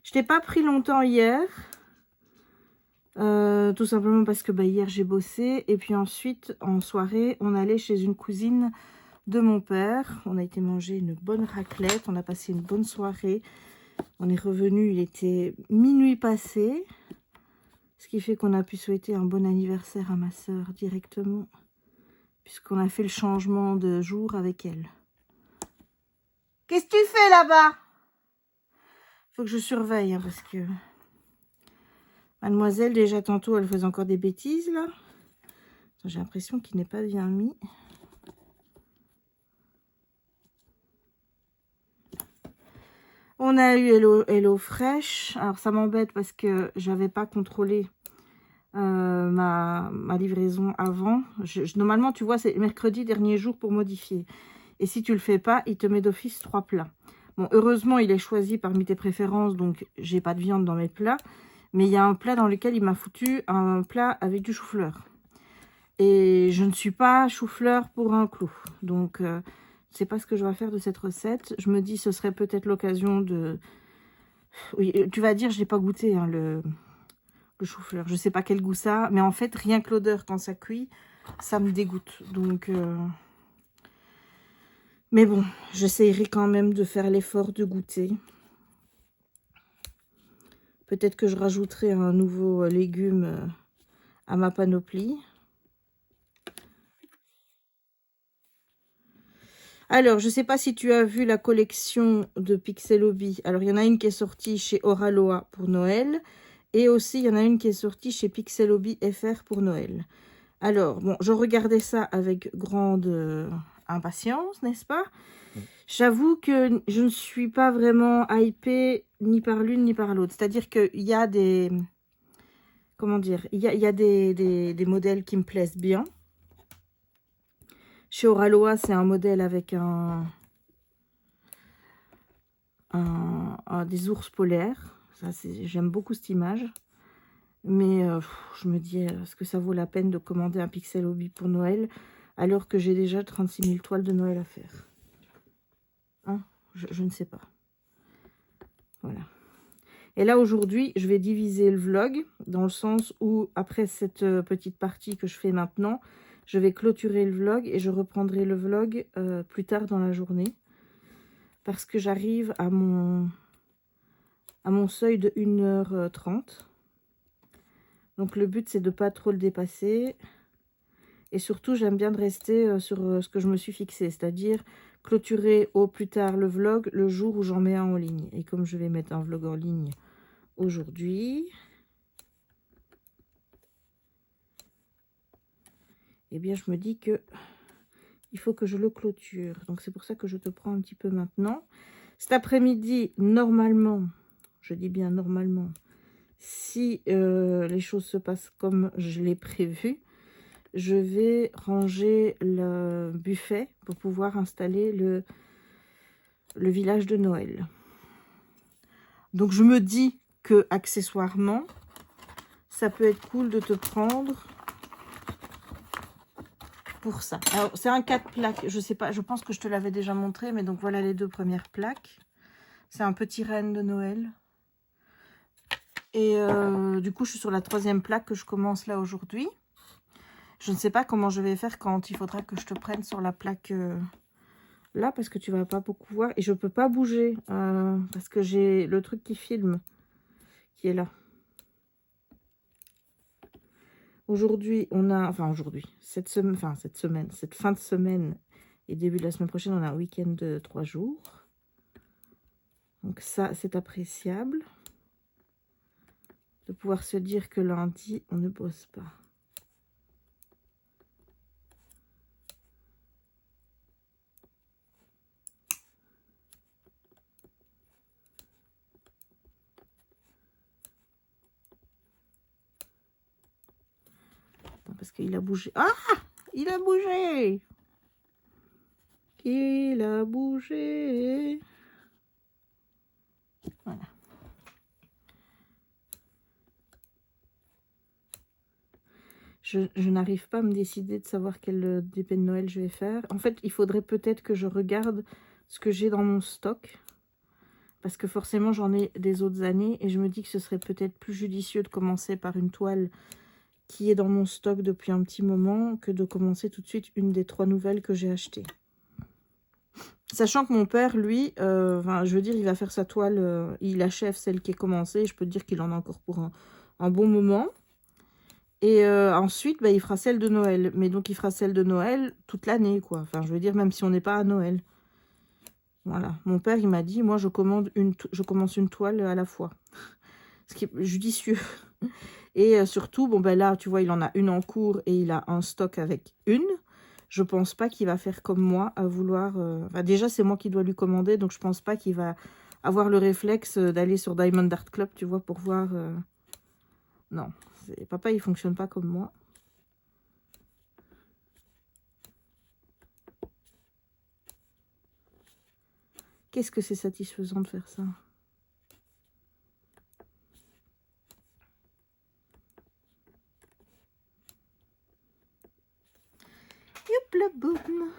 Je t'ai pas pris longtemps hier. Tout simplement parce que hier j'ai bossé. Et puis ensuite, en soirée, on allait chez une cousine de mon père. On a été manger une bonne raclette. On a passé une bonne soirée. On est revenu, il était minuit passé. Ce qui fait qu'on a pu souhaiter un bon anniversaire à ma soeur directement. Puisqu'on a fait le changement de jour avec elle. Qu'est-ce que tu fais là-bas? Faut que je surveille, hein, parce que... Mademoiselle, déjà tantôt, elle faisait encore des bêtises, là. J'ai l'impression qu'il n'est pas bien mis. On a eu Hello Fresh. Alors, ça m'embête parce que j'avais pas contrôlé ma livraison avant. Normalement, tu vois, c'est mercredi, dernier jour pour modifier. Et si tu le fais pas, il te met d'office 3 plats. Bon, heureusement, il est choisi parmi tes préférences, donc j'ai pas de viande dans mes plats. Mais il y a un plat dans lequel il m'a foutu un plat avec du chou-fleur. Et je ne suis pas chou-fleur pour un clou. Donc, c'est pas ce que je vais faire de cette recette. Je me dis, ce serait peut-être l'occasion de... Oui, tu vas dire, je n'ai pas goûté hein, le chou-fleur. Je sais pas quel goût ça a. Mais en fait, rien que l'odeur quand ça cuit, ça me dégoûte. Donc... Mais bon, j'essayerai quand même de faire l'effort de goûter. Peut-être que je rajouterai un nouveau légume à ma panoplie. Alors, je ne sais pas si tu as vu la collection de Pixel Hobby. Alors, il y en a une qui est sortie chez Oraloa pour Noël. Et aussi, il y en a une qui est sortie chez Pixel Hobby FR pour Noël. Alors, bon, je regardais ça avec grande impatience, n'est-ce pas? J'avoue que je ne suis pas vraiment hypée ni par l'une ni par l'autre. C'est-à-dire qu'il y a des... Comment dire? Il y a des modèles qui me plaisent bien. Chez Oraloa, c'est un modèle avec des ours polaires. J'aime beaucoup cette image. Mais je me dis, est-ce que ça vaut la peine de commander un Pixel Hobby pour Noël alors que j'ai déjà 36 000 toiles de Noël à faire? Hein, je ne sais pas. Voilà. Et là, aujourd'hui, je vais diviser le vlog dans le sens où, après cette petite partie que je fais maintenant, je vais clôturer le vlog et je reprendrai le vlog plus tard dans la journée. Parce que j'arrive à mon seuil de 1h30. Donc, le but, c'est de ne pas trop le dépasser. Et surtout, j'aime bien de rester sur ce que je me suis fixé, c'est-à-dire clôturer au plus tard le vlog le jour où j'en mets un en ligne. Et comme je vais mettre un vlog en ligne aujourd'hui, eh bien, je me dis que il faut que je le clôture. Donc, c'est pour ça que je te prends un petit peu maintenant. Cet après-midi, normalement, je dis bien normalement, si les choses se passent comme je l'ai prévu, je vais ranger le buffet pour pouvoir installer le village de Noël. Donc, je me dis que accessoirement, ça peut être cool de te prendre pour ça. Alors, c'est un 4 plaques. Je sais pas, je pense que je te l'avais déjà montré, mais donc voilà les 2 premières plaques. C'est un petit renne de Noël. Et du coup, je suis sur la 3e plaque que je commence là aujourd'hui. Je ne sais pas comment je vais faire quand il faudra que je te prenne sur la plaque là, parce que tu vas pas beaucoup voir. Et je peux pas bouger parce que j'ai le truc qui filme qui est là. Aujourd'hui, on a... Enfin, aujourd'hui, cette fin de semaine et début de la semaine prochaine, on a un week-end de 3 jours. Donc ça, c'est appréciable. De pouvoir se dire que lundi, on ne bosse pas. Parce qu'il a bougé. Ah! Il a bougé! Il a bougé! Voilà. Je n'arrive pas à me décider de savoir quel DP de Noël je vais faire. En fait, il faudrait peut-être que je regarde ce que j'ai dans mon stock. Parce que forcément, j'en ai des autres années. Et je me dis que ce serait peut-être plus judicieux de commencer par une toile qui est dans mon stock depuis un petit moment que de commencer tout de suite une des 3 nouvelles que j'ai achetées. Sachant que mon père, lui, je veux dire, il va faire sa toile, il achève celle qui est commencée. Je peux te dire qu'il en a encore pour un bon moment. Et ensuite, il fera celle de Noël. Mais donc, il fera celle de Noël toute l'année, quoi. Enfin, je veux dire, même si on n'est pas à Noël. Voilà. Mon père, il m'a dit, moi, je commence une toile à la fois. Ce qui est judicieux. Et surtout, bon, là, tu vois, il en a une en cours et il a un stock avec une. Je pense pas qu'il va faire comme moi, à vouloir... déjà, c'est moi qui dois lui commander, donc je pense pas qu'il va avoir le réflexe d'aller sur Diamond Art Club, tu vois, pour voir... Non, papa, il fonctionne pas comme moi. Qu'est-ce que c'est satisfaisant de faire ça? Youp, le boum.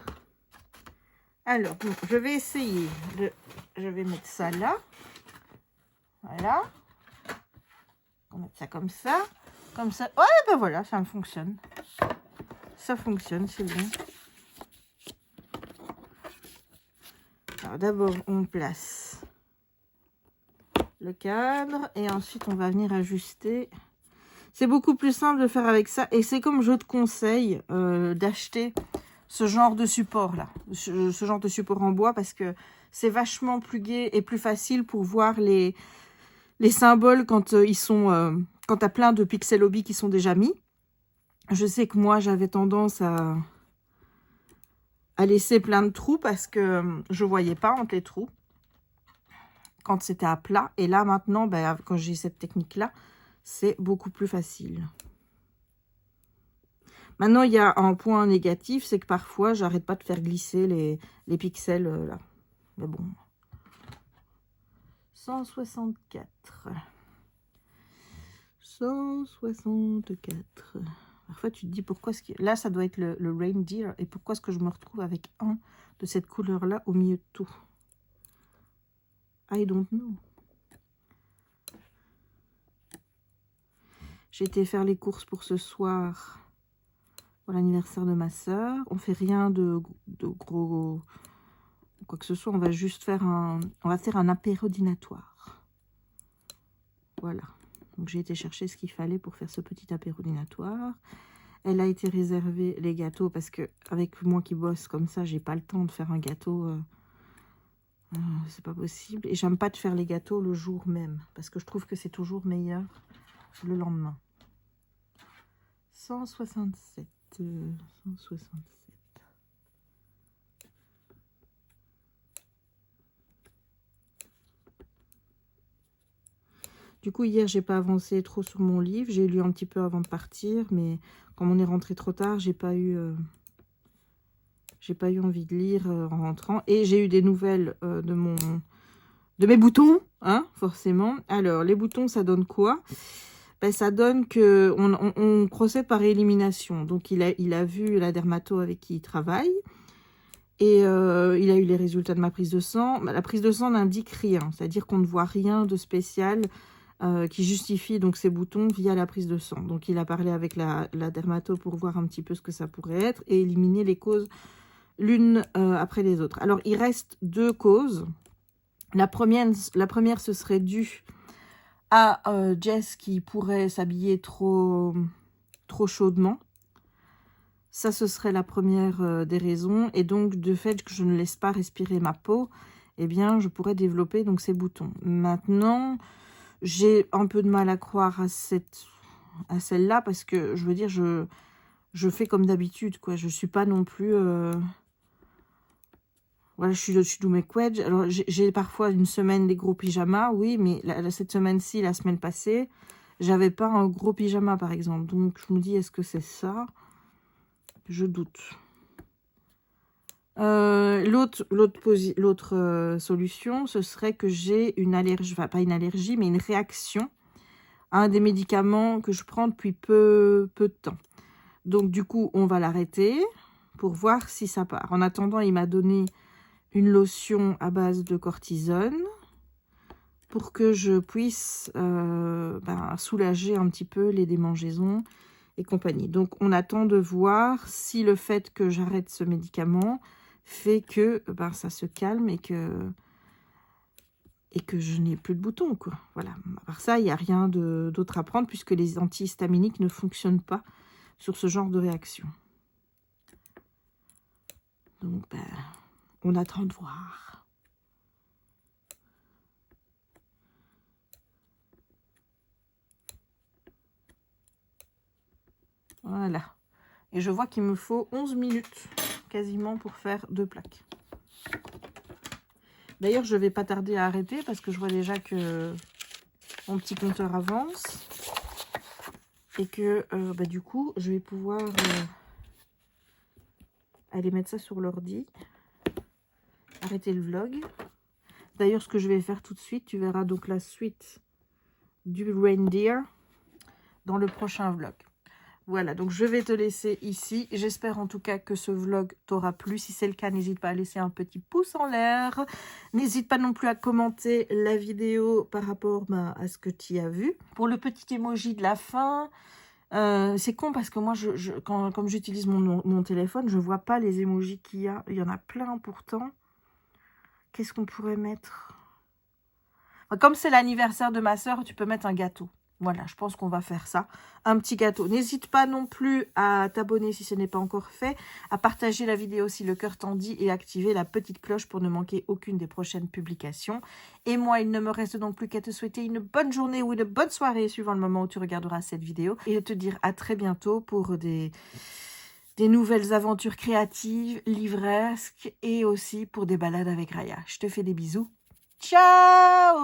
Alors, bon, je vais essayer de... Je vais mettre ça là. Voilà. On va mettre ça comme ça. Comme ça. Ouais, ben voilà, ça fonctionne. Ça fonctionne, c'est bon. Alors, d'abord, on place le cadre. Et ensuite, on va venir ajuster. C'est beaucoup plus simple de faire avec ça. Et c'est comme je te conseille d'acheter ce genre de support-là. Ce genre de support en bois parce que c'est vachement plus gai et plus facile pour voir les symboles quand ils sont... quand tu as plein de pixel hobby qui sont déjà mis. Je sais que moi, j'avais tendance à laisser plein de trous parce que je voyais pas entre les trous quand c'était à plat. Et là, maintenant, quand j'ai cette technique-là, c'est beaucoup plus facile. Maintenant, il y a un point négatif, c'est que parfois, j'arrête pas de faire glisser les pixels là. Mais bon. 164. 164. Parfois, tu te dis pourquoi est-ce que... Là, ça doit être le reindeer. Et pourquoi est-ce que je me retrouve avec un de cette couleur-là au milieu de tout? I don't know. J'ai été faire les courses pour ce soir. Pour l'anniversaire de ma soeur. On fait rien de gros... Quoi que ce soit, on va juste faire un... On va faire un apéro dînatoire. Voilà. Donc, j'ai été chercher ce qu'il fallait pour faire ce petit apéro dînatoire. Elle a été réservée les gâteaux parce que avec moi qui bosse comme ça, j'ai pas le temps de faire un gâteau. C'est pas possible. Et j'aime pas de faire les gâteaux le jour même parce que je trouve que c'est toujours meilleur le lendemain. 167. 167. Du coup, hier, j'ai pas avancé trop sur mon livre. J'ai lu un petit peu avant de partir, mais comme on est rentré trop tard, j'ai pas eu envie de lire en rentrant. Et j'ai eu des nouvelles de mes boutons, hein, forcément. Alors, les boutons, ça donne quoi? Ça donne que on procède par élimination. Donc, il a vu la dermato avec qui il travaille. Et il a eu les résultats de ma prise de sang. La prise de sang n'indique rien. C'est-à-dire qu'on ne voit rien de spécial qui justifie donc ces boutons via la prise de sang. Donc, il a parlé avec la dermato pour voir un petit peu ce que ça pourrait être et éliminer les causes l'une après les autres. Alors, il reste 2 causes. La première, ce serait dû à Jess qui pourrait s'habiller trop chaudement. Ça, ce serait la première des raisons. Et donc, de fait que je ne laisse pas respirer ma peau, eh bien, je pourrais développer donc ces boutons. Maintenant, j'ai un peu de mal à croire à celle-là parce que, je veux dire, je fais comme d'habitude, quoi. Je suis pas non plus... Voilà, je suis do make wedge. Alors, j'ai parfois une semaine des gros pyjamas, oui, mais cette semaine-ci, la semaine passée, j'avais pas un gros pyjama, par exemple. Donc, je me dis, est-ce que c'est ça? Je doute. L'autre solution, ce serait que j'ai une allergie, enfin pas une allergie, mais une réaction à un des médicaments que je prends depuis peu de temps. Donc, du coup, on va l'arrêter pour voir si ça part. En attendant, il m'a donné une lotion à base de cortisone pour que je puisse soulager un petit peu les démangeaisons et compagnie. Donc, on attend de voir si le fait que j'arrête ce médicament fait que ça se calme et que je n'ai plus de boutons, quoi. Voilà. À part ça, il n'y a rien d'autre à prendre puisque les antihistaminiques ne fonctionnent pas sur ce genre de réaction. Donc, on attend de voir. Voilà. Et je vois qu'il me faut 11 minutes quasiment pour faire 2 plaques. D'ailleurs, je ne vais pas tarder à arrêter parce que je vois déjà que mon petit compteur avance. Et que du coup, je vais pouvoir aller mettre ça sur l'ordi. Arrêter le vlog. D'ailleurs, ce que je vais faire tout de suite, tu verras donc la suite du reindeer dans le prochain vlog. Voilà, donc je vais te laisser ici. J'espère en tout cas que ce vlog t'aura plu. Si c'est le cas, n'hésite pas à laisser un petit pouce en l'air. N'hésite pas non plus à commenter la vidéo par rapport à ce que tu as vu. Pour le petit emoji de la fin, c'est con parce que moi, comme j'utilise mon téléphone, je ne vois pas les emojis qu'il y a. Il y en a plein pourtant. Qu'est-ce qu'on pourrait mettre? Comme c'est l'anniversaire de ma soeur, tu peux mettre un gâteau. Voilà, je pense qu'on va faire ça. Un petit gâteau. N'hésite pas non plus à t'abonner si ce n'est pas encore fait, à partager la vidéo si le cœur t'en dit et activer la petite cloche pour ne manquer aucune des prochaines publications. Et moi, il ne me reste donc plus qu'à te souhaiter une bonne journée ou une bonne soirée suivant le moment où tu regarderas cette vidéo et de te dire à très bientôt pour des nouvelles aventures créatives, livresques et aussi pour des balades avec Raya. Je te fais des bisous. Ciao!